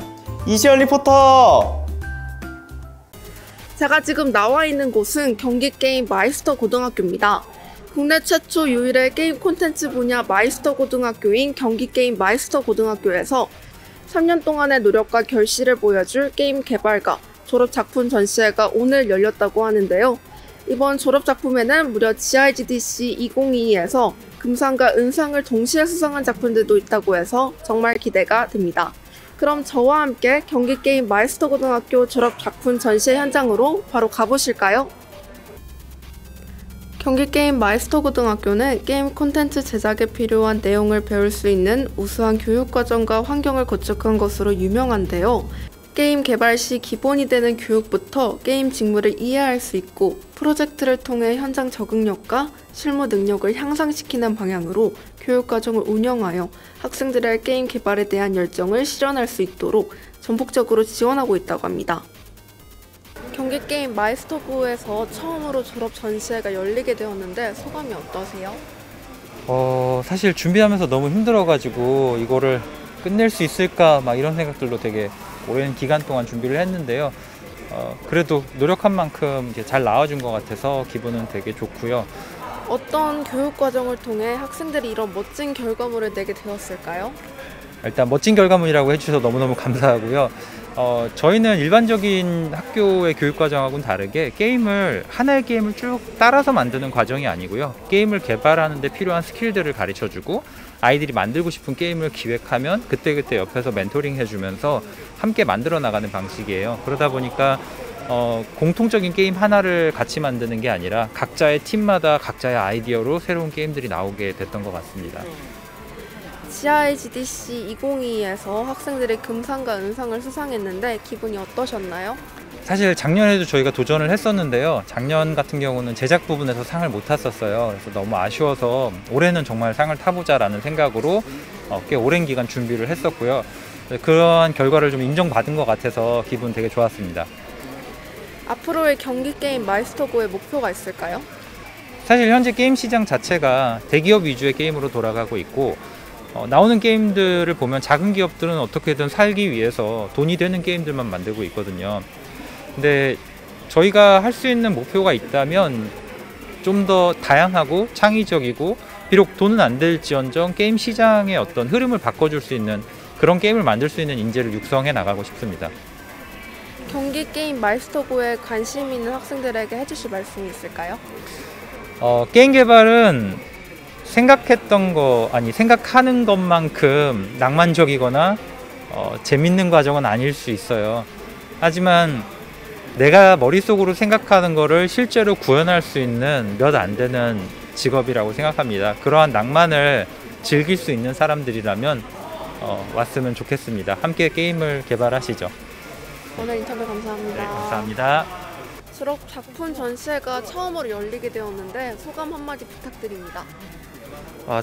이시연 리포터! 제가 지금 나와 있는 곳은 경기게임 마이스터 고등학교입니다. 국내 최초 유일의 게임 콘텐츠 분야 마이스터 고등학교인 경기게임 마이스터 고등학교에서 3년 동안의 노력과 결실을 보여줄 게임 개발과 졸업작품 전시회가 오늘 열렸다고 하는데요. 이번 졸업작품에는 무려 GIGDC 2022에서 금상과 은상을 동시에 수상한 작품들도 있다고 해서 정말 기대가 됩니다. 그럼 저와 함께 경기게임 마이스터 고등학교 졸업작품 전시회 현장으로 바로 가보실까요? 경기게임 마이스터 고등학교는 게임 콘텐츠 제작에 필요한 내용을 배울 수 있는 우수한 교육과정과 환경을 구축한 것으로 유명한데요. 게임 개발 시 기본이 되는 교육부터 게임 직무를 이해할 수 있고 프로젝트를 통해 현장 적응력과 실무 능력을 향상시키는 방향으로 교육과정을 운영하여 학생들의 게임 개발에 대한 열정을 실현할 수 있도록 전폭적으로 지원하고 있다고 합니다. 경기게임 마이스터부에서 처음으로 졸업 전시회가 열리게 되었는데 소감이 어떠세요? 사실 준비하면서 너무 힘들어가지고 이거를 끝낼 수 있을까 막 이런 생각들로 되게 오랜 기간 동안 준비를 했는데요. 그래도 노력한 만큼 이제 잘 나와준 것 같아서 기분은 되게 좋고요. 어떤 교육 과정을 통해 학생들이 이런 멋진 결과물을 내게 되었을까요? 일단 멋진 결과물이라고 해주셔서 너무너무 감사하고요. 저희는 일반적인 학교의 교육과정하고는 다르게 하나의 게임을 쭉 따라서 만드는 과정이 아니고요. 게임을 개발하는 데 필요한 스킬들을 가르쳐주고 아이들이 만들고 싶은 게임을 기획하면 그때그때 옆에서 멘토링 해주면서 함께 만들어 나가는 방식이에요. 그러다 보니까 공통적인 게임 하나를 같이 만드는 게 아니라 각자의 팀마다 각자의 아이디어로 새로운 게임들이 나오게 됐던 것 같습니다. GIGDC 2022에서 학생들이 금상과 은상을 수상했는데 기분이 어떠셨나요? 사실 작년에도 저희가 도전을 했었는데요. 작년 같은 경우는 제작 부분에서 상을 못 탔었어요. 그래서 너무 아쉬워서 올해는 정말 상을 타보자라는 생각으로 꽤 오랜 기간 준비를 했었고요. 그러한 결과를 좀 인정받은 것 같아서 기분 되게 좋았습니다. 앞으로의 경기게임 마이스터고의 목표가 있을까요? 사실 현재 게임 시장 자체가 대기업 위주의 게임으로 돌아가고 있고 나오는 게임들을 보면 작은 기업들은 어떻게든 살기 위해서 돈이 되는 게임들만 만들고 있거든요. 근데 저희가 할 수 있는 목표가 있다면 좀 더 다양하고 창의적이고 비록 돈은 안 될지언정 게임 시장의 어떤 흐름을 바꿔줄 수 있는 그런 게임을 만들 수 있는 인재를 육성해 나가고 싶습니다. 경기게임 마이스터고에 관심 있는 학생들에게 해주실 말씀이 있을까요? 게임 개발은 생각하는 것만큼 낭만적이거나 재밌는 과정은 아닐 수 있어요. 하지만 내가 머릿속으로 생각하는 거를 실제로 구현할 수 있는 몇 안 되는 직업이라고 생각합니다. 그러한 낭만을 즐길 수 있는 사람들이라면 왔으면 좋겠습니다. 함께 게임을 개발하시죠. 오늘 인터뷰 감사합니다. 네, 감사합니다. 졸업 작품 전시회가 처음으로 열리게 되었는데 소감 한마디 부탁드립니다.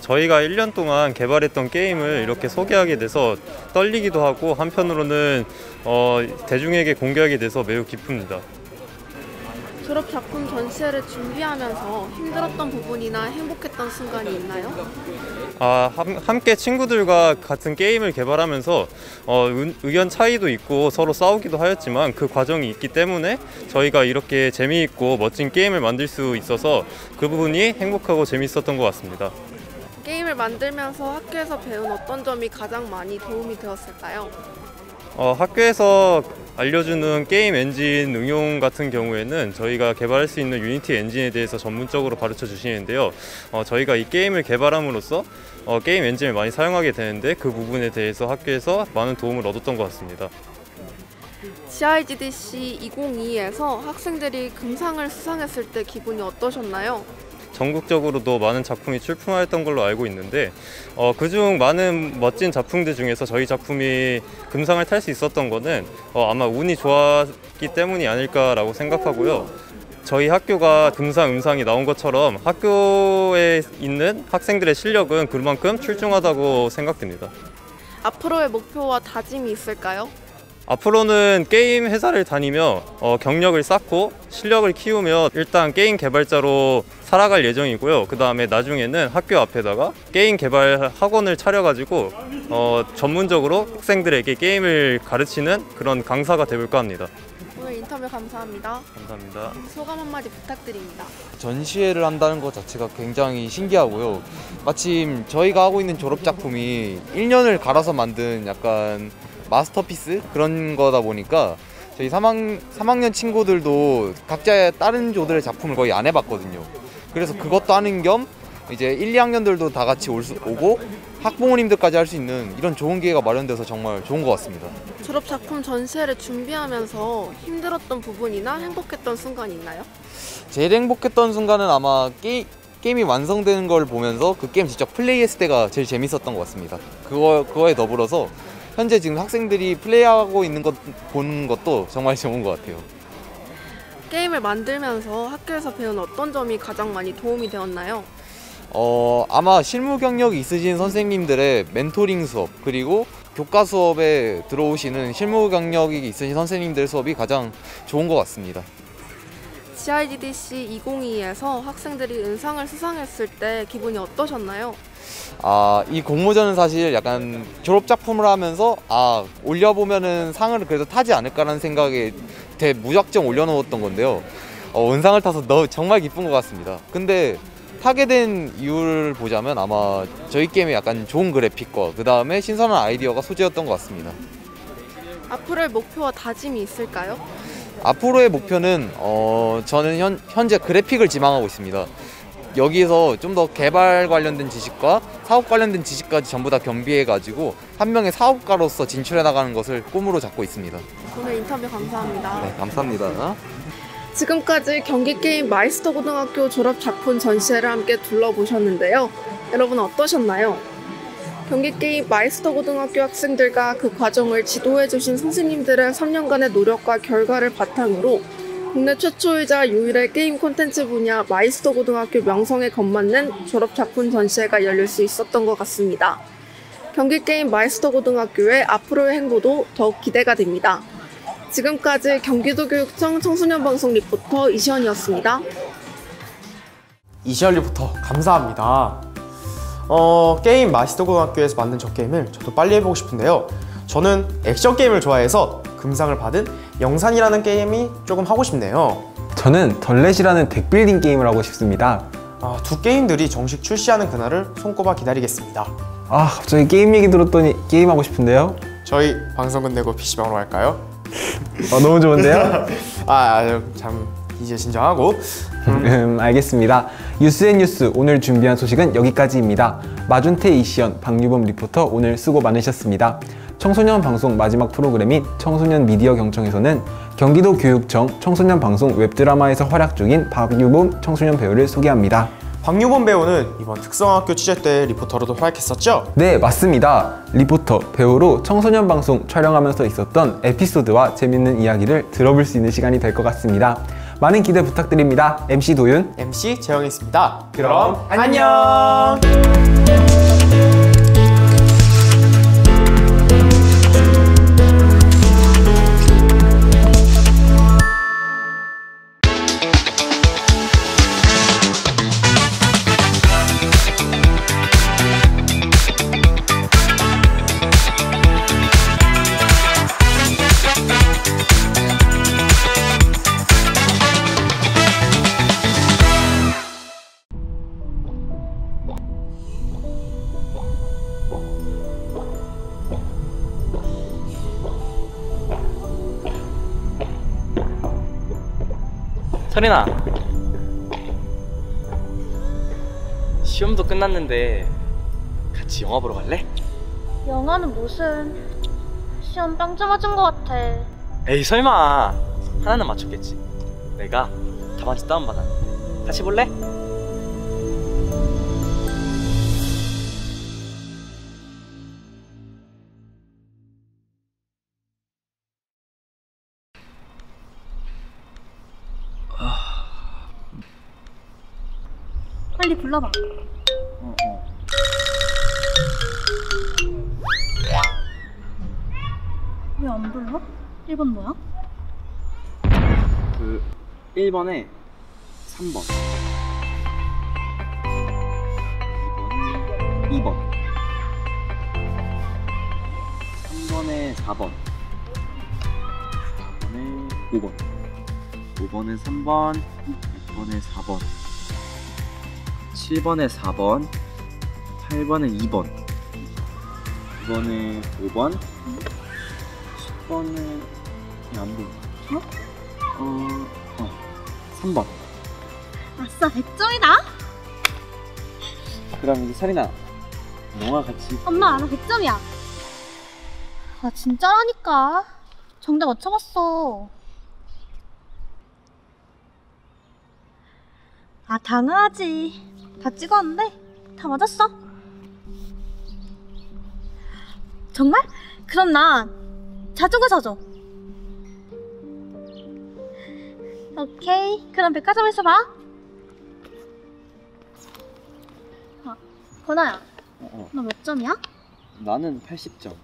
저희가 1년 동안 개발했던 게임을 이렇게 소개하게 돼서 떨리기도 하고 한편으로는 대중에게 공개하게 돼서 매우 기쁩니다. 졸업 작품 전시회를 준비하면서 힘들었던 부분이나 행복했던 순간이 있나요? 함께 친구들과 같은 게임을 개발하면서 의견 차이도 있고 서로 싸우기도 하였지만 그 과정이 있기 때문에 저희가 이렇게 재미있고 멋진 게임을 만들 수 있어서 그 부분이 행복하고 재미있었던 것 같습니다. 게임을 만들면서 학교에서 배운 어떤 점이 가장 많이 도움이 되었을까요? 학교에서 알려주는 게임 엔진 응용 같은 경우에는 저희가 개발할 수 있는 유니티 엔진에 대해서 전문적으로 가르쳐 주시는데요. 저희가 이 게임을 개발함으로써 게임 엔진을 많이 사용하게 되는데 그 부분에 대해서 학교에서 많은 도움을 얻었던 것 같습니다. GIGDC 2022에서 학생들이 금상을 수상했을 때 기분이 어떠셨나요? 전국적으로도 많은 작품이 출품하였던 걸로 알고 있는데 그중 많은 멋진 작품들 중에서 저희 작품이 금상을 탈 수 있었던 거는 아마 운이 좋았기 때문이 아닐까라고 생각하고요. 저희 학교가 금상, 은상이 나온 것처럼 학교에 있는 학생들의 실력은 그만큼 출중하다고 생각됩니다. 앞으로의 목표와 다짐이 있을까요? 앞으로는 게임 회사를 다니며 경력을 쌓고 실력을 키우며 일단 게임 개발자로 살아갈 예정이고요. 그 다음에 나중에는 학교 앞에다가 게임 개발 학원을 차려가지고 전문적으로 학생들에게 게임을 가르치는 그런 강사가 되볼까 합니다. 오늘 인터뷰 감사합니다. 감사합니다. 소감 한마디 부탁드립니다. 전시회를 한다는 것 자체가 굉장히 신기하고요. 마침 저희가 하고 있는 졸업작품이 1년을 갈아서 만든 약간 마스터피스 그런 거다 보니까 저희 3학년 친구들도 각자의 다른 조들의 작품을 거의 안 해봤거든요. 그래서 그것도 하는 겸 이제 1, 2학년들도 다 같이 오고 학부모님들까지 할 수 있는 이런 좋은 기회가 마련돼서 정말 좋은 것 같습니다. 졸업 작품 전시회를 준비하면서 힘들었던 부분이나 행복했던 순간이 있나요? 제일 행복했던 순간은 아마 게임이 완성되는 걸 보면서 그 게임 직접 플레이했을 때가 제일 재밌었던 것 같습니다. 그거에 더불어서 현재 지금 학생들이 플레이하고 있는 것 보는 것도 정말 좋은 것 같아요. 게임을 만들면서 학교에서 배운 어떤 점이 가장 많이 도움이 되었나요? 아마 실무 경력이 있으신 선생님들의 멘토링 수업, 그리고 교과 수업에 들어오시는 실무 경력이 있으신 선생님들 수업이 가장 좋은 것 같습니다. GIDDC 2022에서 학생들이 은상을 수상했을 때 기분이 어떠셨나요? 이 공모전은 사실 약간 졸업작품을 하면서 올려보면은 상을 그래도 타지 않을까라는 생각에 무작정 올려놓았던 건데요. 은상을 타서 정말 기쁜 것 같습니다. 근데 타게 된 이유를 보자면 아마 저희 게임에 약간 좋은 그래픽과 그 다음에 신선한 아이디어가 소재였던 것 같습니다. 앞으로의 목표와 다짐이 있을까요? 앞으로의 목표는 저는 현재 그래픽을 지망하고 있습니다. 여기서 좀 더 개발 관련된 지식과 사업 관련된 지식까지 전부 다 겸비해가지고 한 명의 사업가로서 진출해 나가는 것을 꿈으로 잡고 있습니다. 오늘 인터뷰 감사합니다. 네, 감사합니다. 지금까지 경기게임 마이스터 고등학교 졸업작품 전시회를 함께 둘러보셨는데요. 여러분 어떠셨나요? 경기게임 마이스터 고등학교 학생들과 그 과정을 지도해주신 선생님들의 3년간의 노력과 결과를 바탕으로 국내 최초이자 유일의 게임 콘텐츠 분야 마이스터 고등학교 명성에 걸맞는 졸업작품 전시회가 열릴 수 있었던 것 같습니다. 경기게임 마이스터 고등학교의 앞으로의 행보도 더욱 기대가 됩니다. 지금까지 경기도교육청 청소년방송 리포터 이시연이었습니다. 이시연 리포터 감사합니다. 게임 마이스터 고등학교에서 만든 저 게임을 저도 빨리 해보고 싶은데요. 저는 액션 게임을 좋아해서 금상을 받은 영산이라는 게임이 조금 하고 싶네요. 저는 덜렛이라는 덱빌딩 게임을 하고 싶습니다. 두 게임들이 정식 출시하는 그날을 손꼽아 기다리겠습니다. 갑자기 게임 얘기 들었더니 게임하고 싶은데요? 저희 방송 끝내고 PC방으로 갈까요? 너무 좋은데요? 참 이제 진정하고 알겠습니다. 뉴스앤뉴스 오늘 준비한 소식은 여기까지입니다. 마준태, 이시연, 박유범 리포터 오늘 수고 많으셨습니다. 청소년 방송 마지막 프로그램인 청소년 미디어 경청에서는 경기도 교육청 청소년 방송 웹드라마에서 활약 중인 박유범 청소년 배우를 소개합니다. 박유범 배우는 이번 특성학교 취재 때 리포터로도 활약했었죠? 네, 맞습니다. 리포터, 배우로 청소년 방송 촬영하면서 있었던 에피소드와 재밌는 이야기를 들어볼 수 있는 시간이 될 것 같습니다. 많은 기대 부탁드립니다. MC 도윤, MC 재영이었습니다. 그럼 안녕! 서린아, 시험도 끝났는데 같이 영화 보러 갈래? 영화는 무슨 시험 빵점 맞은 것 같아. 에이 설마 하나는 맞췄겠지. 내가 답안지 다운받았는데 같이 볼래? 빨리 불러봐. 왜 안 불러? 1번 뭐야? 1번에 3번, 2번, 3번에 4번, 4번에 5번, 5번에 3번, 6번에 4번, 7번에 4번, 8번에 2번, 9번에 5번, 10번에 안 보여. 3번. 아싸, 100점이다. 그럼 이제 서린아, 영화 같이. 엄마, 나 100점이야. 아, 진짜라니까. 정답 맞춰봤어. 아, 당연하지. 다 찍었는데 다 맞았어. 정말? 그럼 나 자전거 사줘. 오케이. 그럼 백화점에서 봐. 건아야, 너 몇 점이야? 나는 80점.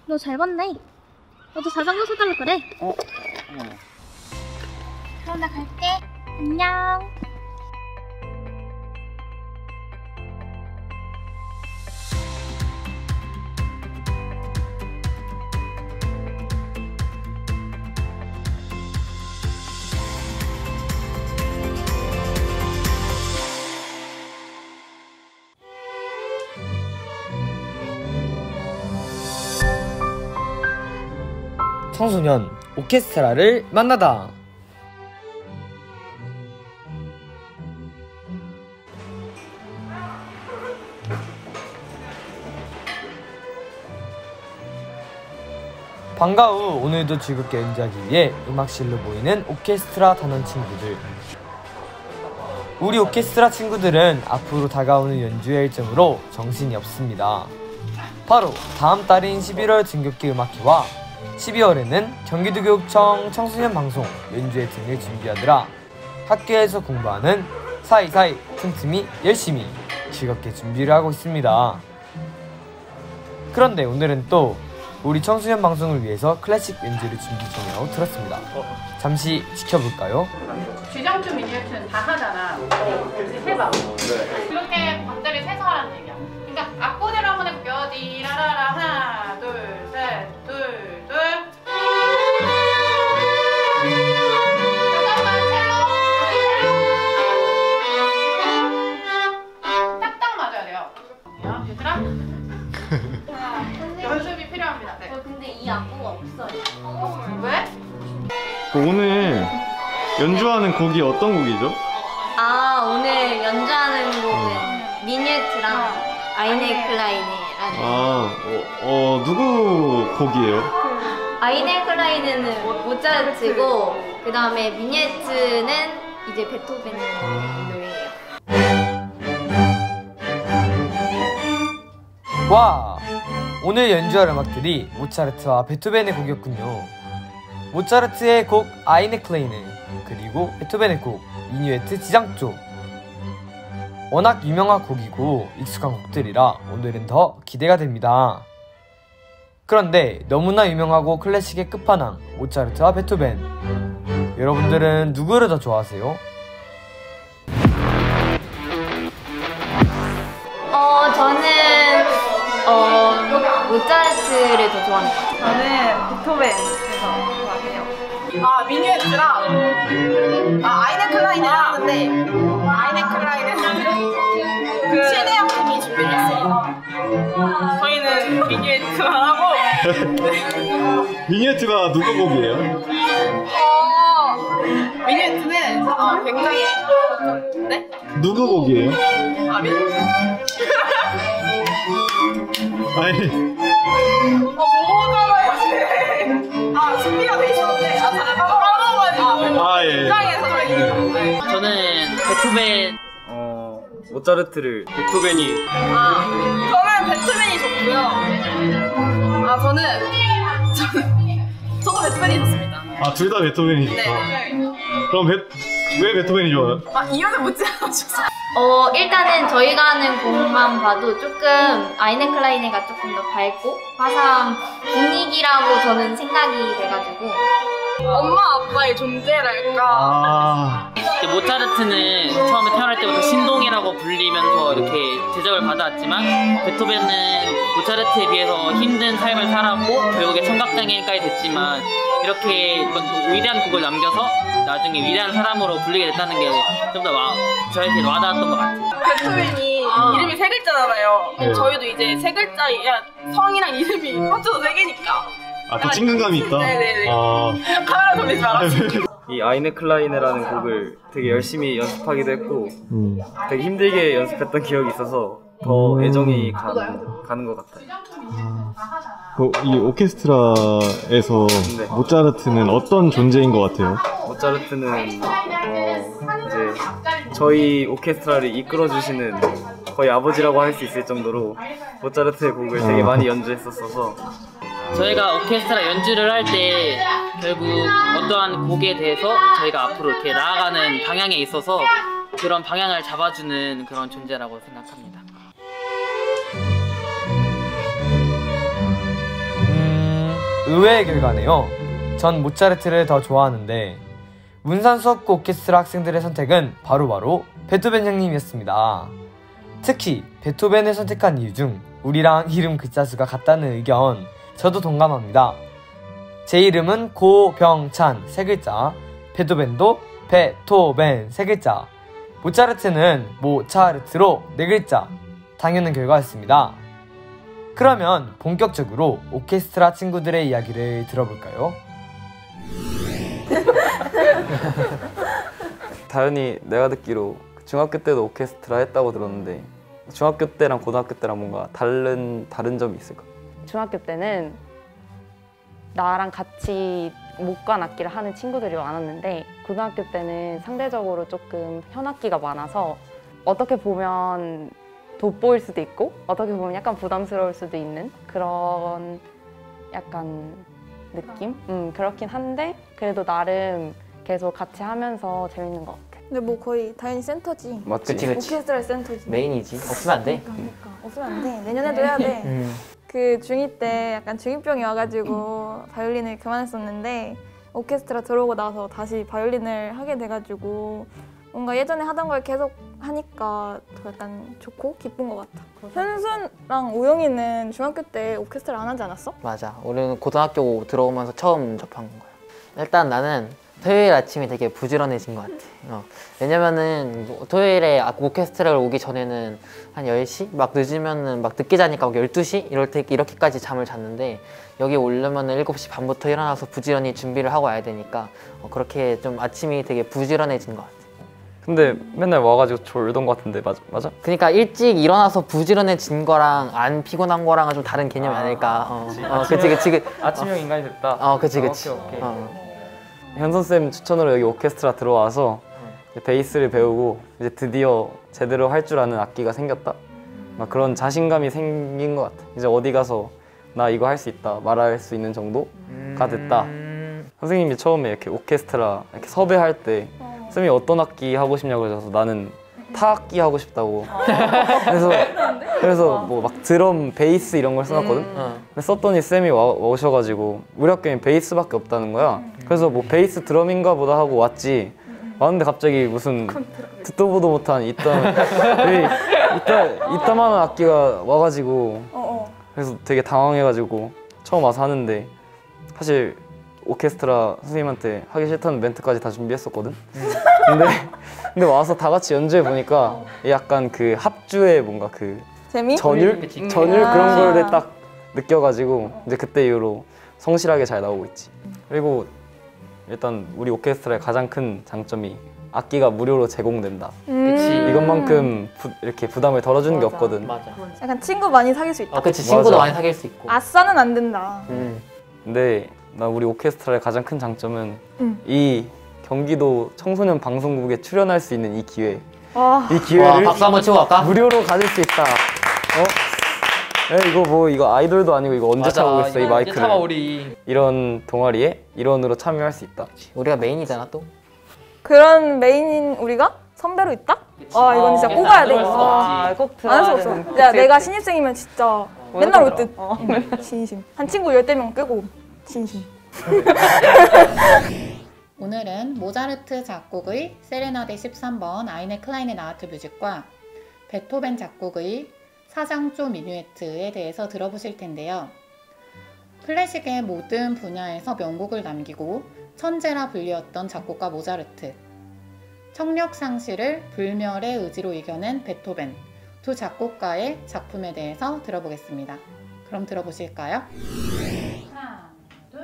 너 잘 봤네. 너도 자전거 사달라 그래. 그럼 나 갈게. 안녕. 청소년 오케스트라를 만나다. 방과 후 오늘도 즐겁게 연주하기 위해 음악실로 모이는 오케스트라 단원 친구들. 우리 오케스트라 친구들은 앞으로 다가오는 연주회 일정으로 정신이 없습니다. 바로 다음 달인 11월 등굣기 음악회와 12월에는 경기도교육청 청소년 방송 연주회 등을 준비하느라 학교에서 공부하는 사이사이 틈틈이 열심히 즐겁게 준비를 하고 있습니다. 그런데 오늘은 또 우리 청소년 방송을 위해서 클래식 연주를 준비 중이라고 들었습니다. 잠시 지켜볼까요? 쥐장주 미니어처는 다 하잖아. 해봐. 그렇게 박자를 세서 하라는 얘기야. 그러니까 악보대로 한번 해볼게요. 디라라라 하나 둘 셋 둘 둘. 잠깐만 첼로. 딱딱 맞아야 돼요. 야 얘들아. 연습이 필요합니다. 네. 근데 이 악보가 없어요. 왜? 오늘 연주하는 곡이 어떤 곡이죠? 오늘 연주하는 곡은 미뉴트랑 아이네 클라이네라는. 누구 곡이에요? 아이네 클라이네는 모차르트고 그 다음에 미뉴트는 이제 베토벤 노래예요. 와! 오늘 연주할 음악들이 모차르트와 베토벤의 곡이었군요. 모차르트의 곡 아이네 클라이네, 그리고 베토벤의 곡 미뉴에트 지장조. 워낙 유명한 곡이고 익숙한 곡들이라 오늘은 더 기대가 됩니다. 그런데 너무나 유명하고 클래식의 끝판왕 모차르트와 베토벤, 여러분들은 누구를 더 좋아하세요? 저는 모차르트를 더 좋아하는 것 같아요. 저는 베토벤에서 좋아해요. 미뉴에트랑 아이네 클라이네를 하는데 아이네 클라이네는 최대한 팀이 준비를 했어요. 저희는 미뉴에트만 하고. 미니어트가 누구 곡이에요? 미뉴에트는 굉장히 네? 누구 곡이에요? 아니 뭐잖아요 지금. 준비가 돼 있었는데 제가 까먹어가지고 예. 긴장해서 저희. 저는 베토벤, 모차르트를 베토벤이. 저는 베토벤이 좋고요. 저도 베토벤이 좋습니다. 둘 다 베토벤이 좋다. 네. 그럼 왜 베토벤이 좋아요? 이유는 묻지 않으셨어요. 일단은 저희가 하는 곡만 봐도 조금 아이네 클라이네가 조금 더 밝고 화사한 분위기라고 저는 생각이 돼가지고. 엄마 아빠의 존재랄까. 모차르트는 처음에 태어날 때부터 신동이라고 불리면서 이렇게 대접을 받아왔지만 베토벤은 모차르트에 비해서 힘든 삶을 살았고 결국에 청각장애인까지 됐지만 이렇게 위대한 곡을 남겨서 나중에 위대한 사람으로 불리게 됐다는 게 좀 더 저한테 와닿았던 것 같아요. 베토벤이 이름이 세 글자잖아요. 네. 저희도 이제 세 글자야 성이랑 이름이 합쳐서 세 개니까. 더 친근감이 있다? 네네네. 카메라 돌리지 말아주세요. 이 아이네 클라이네라는 곡을 되게 열심히 연습하기도 했고 되게 힘들게 연습했던 기억이 있어서 더 애정이 가는 것 같아요. 이 오케스트라에서 네. 모차르트는 어떤 존재인 것 같아요? 모차르트는 이제 저희 오케스트라를 이끌어주시는 거의 아버지라고 할 수 있을 정도로 모차르트의 곡을 되게 많이 연주했었어서 저희가 오케스트라 연주를 할 때 결국 어떠한 곡에 대해서 저희가 앞으로 이렇게 나아가는 방향에 있어서 그런 방향을 잡아주는 그런 존재라고 생각합니다. 의외의 결과네요. 전 모차르트를 더 좋아하는데 문산수업고 오케스트라 학생들의 선택은 바로 베토벤 형님이었습니다. 특히 베토벤을 선택한 이유 중 우리랑 이름 글자 수가 같다는 의견 저도 동감합니다. 제 이름은 고병찬 3글자, 베토벤도 베토벤 3글자, 모차르트는 모차르트로 4글자, 당연한 결과였습니다. 그러면 본격적으로 오케스트라 친구들의 이야기를 들어볼까요? 다현이 내가 듣기로 중학교 때도 오케스트라 했다고 들었는데 중학교 때랑 고등학교 때랑 뭔가 다른 점이 있을까? 중학교 때는 나랑 같이 목관 악기를 하는 친구들이 많았는데 고등학교 때는 상대적으로 조금 현악기가 많아서 어떻게 보면 돋보일 수도 있고 어떻게 보면 약간 부담스러울 수도 있는 그런 약간 느낌? 그렇긴 한데 그래도 나름 계속 같이 하면서 재밌는 것 같아. 근데 뭐 거의 다현이 센터지. 맞지? 오케스트라의 센터지. 메인이지. 없으면 안 돼. 그러니까. 없으면 안 돼. 내년에도 해야 돼. 그 중2 때 약간 중2병이 와가지고 바이올린을 그만했었는데 오케스트라 들어오고 나서 다시 바이올린을 하게 돼가지고 뭔가 예전에 하던 걸 계속 하니까 더 약간 좋고 기쁜 것 같아. 현순랑 오영이는 중학교 때 오케스트라 안 하지 않았어? 맞아. 우리는 고등학교 들어오면서 처음 접한 거야. 일단 나는 토요일 아침이 되게 부지런해진 것 같아. 왜냐면은 토요일에 오케스트라를 오기 전에는 한 10시? 막 늦으면은 막 늦게 자니까 12시? 이렇게까지 잠을 잤는데 여기 오려면은 7시 반부터 일어나서 부지런히 준비를 하고 와야 되니까 그렇게 좀 아침이 되게 부지런해진 것 같아. 근데 맨날 와가지고 졸던 것 같은데 맞아? 그러니까 일찍 일어나서 부지런해진 거랑 안 피곤한 거랑은 좀 다른 개념이 아닐까. 그치. 아침형 인간이 됐다. 그치. 오케이. 현선쌤 추천으로 여기 오케스트라 들어와서 이제 베이스를 배우고 이제 드디어 제대로 할 줄 아는 악기가 생겼다. 막 그런 자신감이 생긴 것 같아. 이제 어디 가서 나 이거 할 수 있다 말할 수 있는 정도가 됐다. 선생님이 처음에 이렇게 오케스트라 이렇게 섭외할 때 쌤이 어떤 악기 하고 싶냐고 그래서 나는 타악기 하고 싶다고. 그래서 뭐 막 드럼, 베이스 이런 걸 써놨거든. 근데 썼더니 쌤이 오셔가지고 우리 학교엔 베이스밖에 없다는 거야. 그래서 뭐 베이스 드럼인가 보다 하고 왔지. 왔는데 갑자기 무슨 듣도 보도 못한 이따만한 악기가 와가지고 그래서 되게 당황해가지고 처음 와서 하는데 사실 오케스트라 선생님한테 하기 싫다는 멘트까지 다 준비했었거든. 근데 와서 다 같이 연주해 보니까 약간 그 합주의 뭔가 그 재미? 전율 그런 거를 딱 느껴가지고 이제 그때 이후로 성실하게 잘 나오고 있지. 그리고 일단 우리 오케스트라의 가장 큰 장점이 악기가 무료로 제공된다. 이것만큼 이렇게 부담을 덜어주는 게 없거든. 맞아. 약간 친구 많이 사귈 수 있다. 그치. 친구도 많이 사귈 수 있고. 아싸는 안 된다. 근데 나 우리 오케스트라의 가장 큰 장점은 이 경기도 청소년 방송국에 출연할 수 있는 이 기회. 이 기회를 박수 한번 치고 갈까? 무료로 가질 수 있다. 이거 아이돌도 아니고 이거 언제 차보겠어 이 마이크를. 차봐 우리. 이런 동아리에 일원으로 참여할 수 있다. 우리가 메인이잖아 또. 그런 메인인 우리가 선배로 있다? 와 이건 진짜 뽑아야 돼. 꼭 안 할 수 들어야 없어. 야 내가 신입생이면 진짜 맨날 올 듯. 진심. 한 친구 10명 빼고 진심. 오늘은 모차르트 작곡의 세레나데 13번 아이네 클라인의 나하트 뮤직과 베토벤 작곡의 사장조 미뉴에트에 대해서 들어보실 텐데요. 클래식의 모든 분야에서 명곡을 남기고 천재라 불리웠던 작곡가 모차르트, 청력 상실을 불멸의 의지로 이겨낸 베토벤, 두 작곡가의 작품에 대해서 들어보겠습니다. 그럼 들어보실까요? 하나, 둘.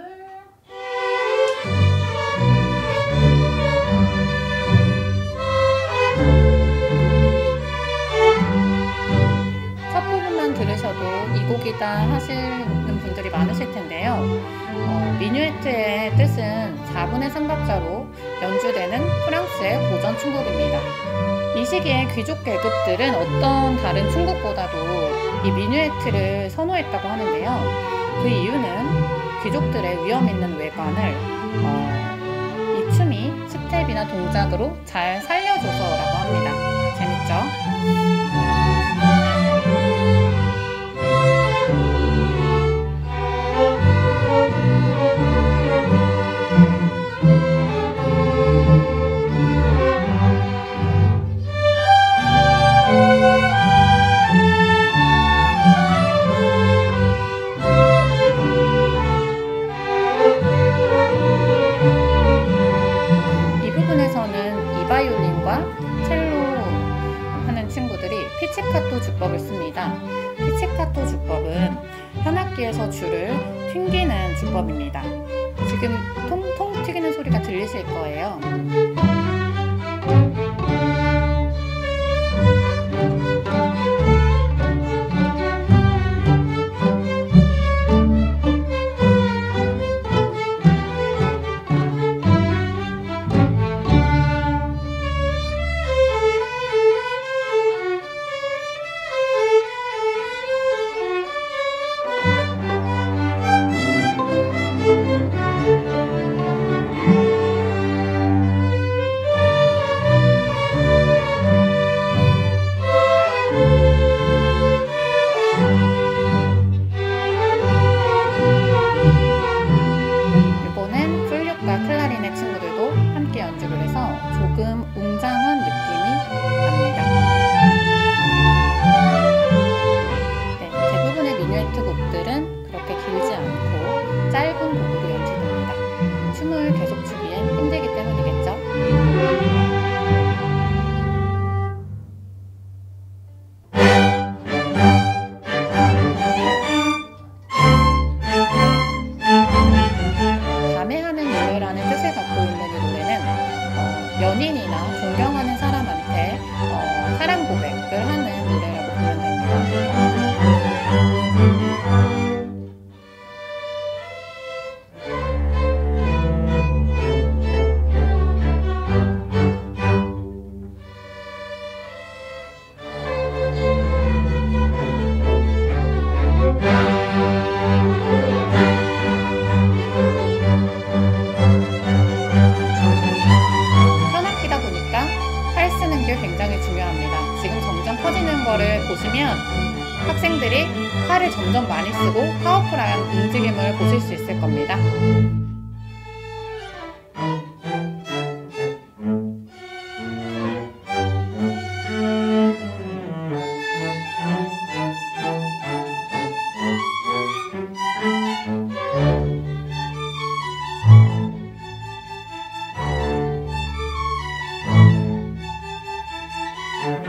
첫 부분만 들으셔도 이 곡이다 하시는 분들이 많으실 텐데요. 미뉴에트의 뜻은 4분의 삼박자로 연주되는 프랑스의 고전 춤곡입니다. 이 시기에 귀족 계급들은 어떤 다른 춤곡보다도 이 미뉴에트를 선호했다고 하는데요. 그 이유는 귀족들의 위험 있는 외관을 이 춤이 스텝이나 동작으로 잘 살려줘서라고 합니다. 재밌죠? 피치카토 주법을 씁니다. 피치카토 주법은 현악기에서 줄을 튕기는 주법입니다. 지금 통통 튀기는 소리가 들리실 거예요. 연인이나 존경하는 사람한테 사랑 고백을 하는 노래라고 보면 됩니다. 굉장히 중요합니다. 지금 점점 퍼지는 거를 보시면 학생들이 팔을 점점 많이 쓰고 파워풀한 움직임을 보실 수 있을 겁니다.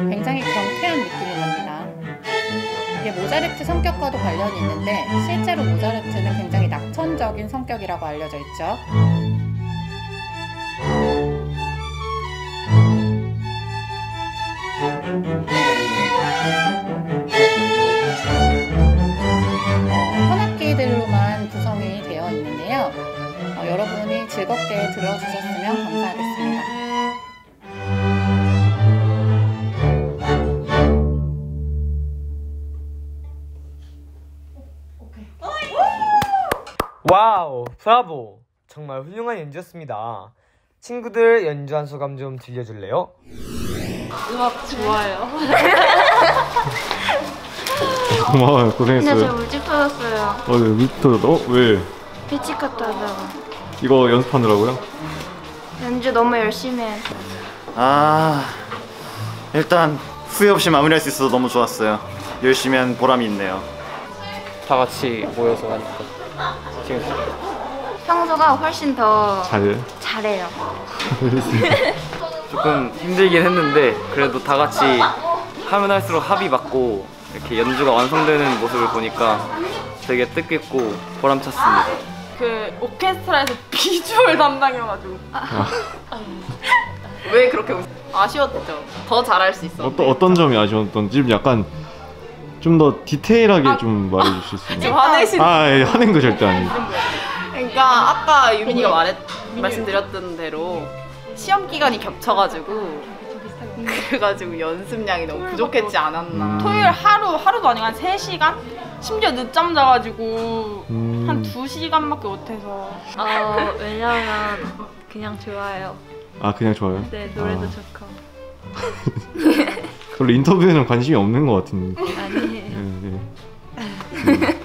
굉장히 경쾌한 느낌이 납니다. 이게 모차르트 성격과도 관련이 있는데 실제로 모차르트는 굉장히 낙천적인 성격이라고 알려져 있죠. 현악기들로만 구성이 되어 있는데요. 여러분이 즐겁게 들어주셨으면 감사하겠습니다. 와우, 브라보! 정말 훌륭한 연주였습니다. 친구들 연주한 소감 좀 들려줄래요? 음악 좋아요. 고마워요. 고생했어요. 근데 저 울집 터졌어요. 왜 울집 터졌어? 왜? 피치카토 하다가. 이거 연습하느라고요? 연주 너무 열심히 해. 일단 후회 없이 마무리할 수 있어서 너무 좋았어요. 열심히 한 보람이 있네요. 다 같이 모여서 하니까 평소가 훨씬 더 잘해요. 조금 힘들긴 했는데 그래도 다 같이 하면 할수록 합이 맞고 이렇게 연주가 완성되는 모습을 보니까 되게 뜻깊고 보람찼습니다. 그 오케스트라에서 비주얼 담당이어가지고 왜 그렇게 아쉬웠죠? 더 잘할 수 있었는데. 어떤 점이 아쉬웠던지 약간 좀 더 디테일하게 좀 말해주실 수 있나요? 화내시는 화낸 거 절대 아니에요. 제가 아까 유민이가 말씀드렸던 대로 시험 기간이 겹쳐가지고 그래가지고 연습량이 너무 부족했지 않았나. 토요일 하루도 아니고 한 3시간? 심지어 늦잠 자가지고 한 2시간밖에 못해서. 왜냐면 그냥 좋아요. 아, 그냥 좋아요? 네, 노래도 좋고. 별로 인터뷰에는 관심이 없는 것 같은데. 아니에요. 네.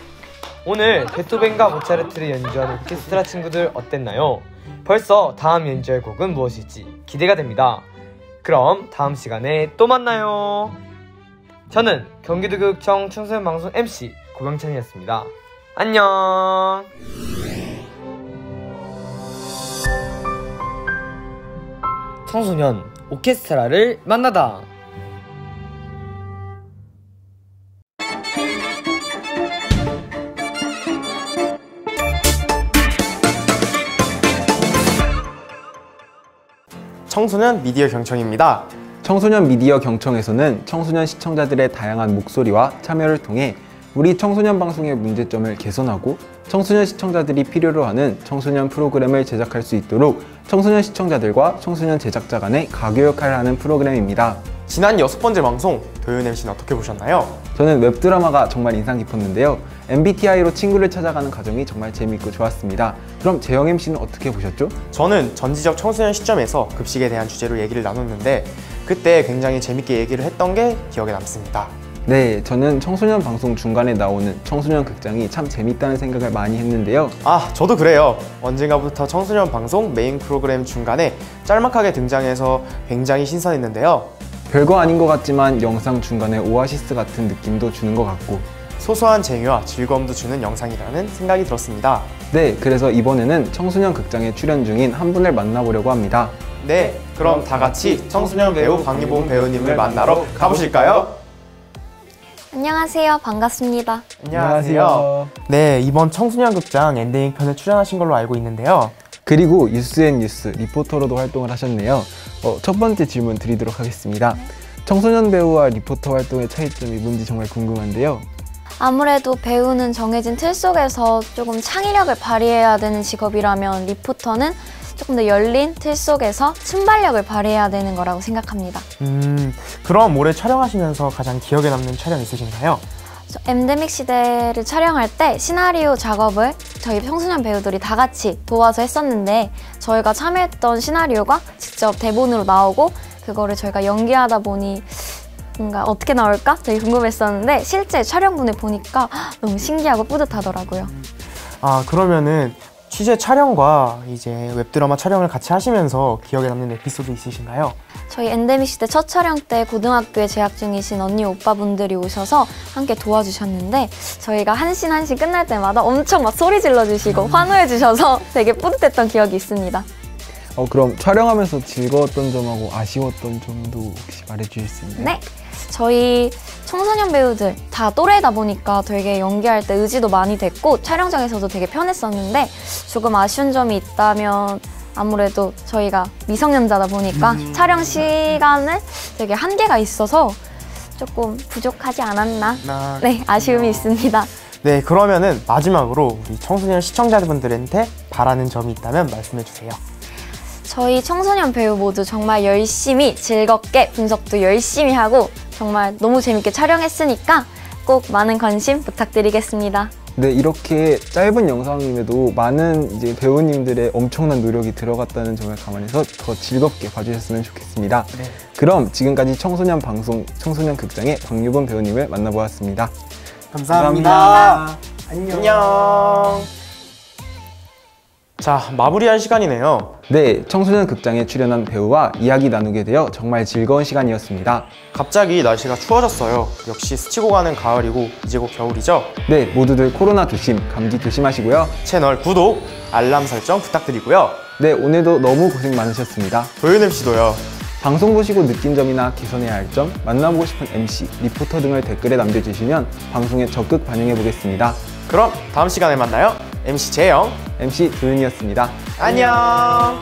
오늘 베토벤과 모차르트를 연주한 오케스트라 친구들 어땠나요? 벌써 다음 연주할 곡은 무엇일지 기대가 됩니다. 그럼 다음 시간에 또 만나요. 저는 경기도교육청 청소년 방송 MC 고병찬이었습니다. 안녕. 청소년 오케스트라를 만나다. 청소년 미디어 경청입니다. 청소년 미디어 경청에서는 청소년 시청자들의 다양한 목소리와 참여를 통해 우리 청소년 방송의 문제점을 개선하고 청소년 시청자들이 필요로 하는 청소년 프로그램을 제작할 수 있도록 청소년 시청자들과 청소년 제작자 간의 가교 역할을 하는 프로그램입니다. 지난 6번째 방송 도윤 MC는 어떻게 보셨나요? 저는 웹드라마가 정말 인상 깊었는데요. MBTI로 친구를 찾아가는 과정이 정말 재미있고 좋았습니다. 그럼 재영 MC는 어떻게 보셨죠? 저는 전지적 청소년 시점에서 급식에 대한 주제로 얘기를 나눴는데 그때 굉장히 재밌게 얘기를 했던 게 기억에 남습니다. 네, 저는 청소년 방송 중간에 나오는 청소년 극장이 참 재밌다는 생각을 많이 했는데요. 아, 저도 그래요. 언젠가부터 청소년 방송 메인 프로그램 중간에 짤막하게 등장해서 굉장히 신선했는데요. 별거 아닌 것 같지만 영상 중간에 오아시스 같은 느낌도 주는 것 같고 소소한 재미와 즐거움도 주는 영상이라는 생각이 들었습니다. 네, 그래서 이번에는 청소년 극장에 출연 중인 한 분을 만나보려고 합니다. 네, 그럼 다 같이 청소년 배우 박유봉 배우님을 만나러 가보실까요? 안녕하세요. 반갑습니다. 안녕하세요. 네, 이번 청소년 극장 엔딩 편에 출연하신 걸로 알고 있는데요. 그리고 뉴스앤뉴스 리포터로도 활동을 하셨네요. 첫 번째 질문 드리도록 하겠습니다. 청소년 배우와 리포터 활동의 차이점이 뭔지 정말 궁금한데요. 아무래도 배우는 정해진 틀 속에서 조금 창의력을 발휘해야 되는 직업이라면 리포터는 조금 더 열린 틀 속에서 순발력을 발휘해야 되는 거라고 생각합니다. 그럼 올해 촬영하시면서 가장 기억에 남는 촬영 있으신가요? 엔데믹 시대를 촬영할 때 시나리오 작업을 저희 청소년 배우들이 다 같이 도와서 했었는데 저희가 참여했던 시나리오가 직접 대본으로 나오고 그거를 저희가 연기하다 보니 뭔가 어떻게 나올까 되게 궁금했었는데 실제 촬영분을 보니까 너무 신기하고 뿌듯하더라고요. 아, 그러면은 취재 촬영과 이제 웹드라마 촬영을 같이 하시면서 기억에 남는 에피소드 있으신가요? 저희 엔데믹 시대 첫 촬영 때 고등학교에 재학 중이신 언니 오빠분들이 오셔서 함께 도와주셨는데 저희가 한 씬 한 씬 끝날 때마다 엄청 막 소리 질러주시고 환호해 주셔서 되게 뿌듯했던 기억이 있습니다. 그럼 촬영하면서 즐거웠던 점하고 아쉬웠던 점도 혹시 말해주실 수 있나요? 네, 저희 청소년 배우들 다 또래다 보니까 되게 연기할 때 의지도 많이 됐고 촬영장에서도 되게 편했었는데 조금 아쉬운 점이 있다면 아무래도 저희가 미성년자다 보니까 촬영 시간을 되게 한계가 있어서 조금 부족하지 않았나? 네, 아쉬움이 있습니다. 네, 그러면은 마지막으로 우리 청소년 시청자분들한테 바라는 점이 있다면 말씀해 주세요. 저희 청소년 배우 모두 정말 열심히 즐겁게 분석도 열심히 하고 정말 너무 재밌게 촬영했으니까 꼭 많은 관심 부탁드리겠습니다. 네, 이렇게 짧은 영상임에도 많은 이제 배우님들의 엄청난 노력이 들어갔다는 점을 감안해서 더 즐겁게 봐주셨으면 좋겠습니다. 네. 그럼 지금까지 청소년 방송 청소년 극장의 박유봉 배우님을 만나보았습니다. 감사합니다. 안녕. 자, 마무리할 시간이네요. 네, 청소년 극장에 출연한 배우와 이야기 나누게 되어 정말 즐거운 시간이었습니다. 갑자기 날씨가 추워졌어요. 역시 스치고 가는 가을이고 이제 곧 겨울이죠? 네, 모두들 코로나 조심, 감기 조심하시고요. 채널 구독, 알람 설정 부탁드리고요. 네, 오늘도 너무 고생 많으셨습니다. 도윤 MC도요. 방송 보시고 느낀 점이나 개선해야 할 점, 만나보고 싶은 MC, 리포터 등을 댓글에 남겨주시면 방송에 적극 반영해보겠습니다. 그럼 다음 시간에 만나요. MC 재영, MC 도윤이었습니다. 안녕.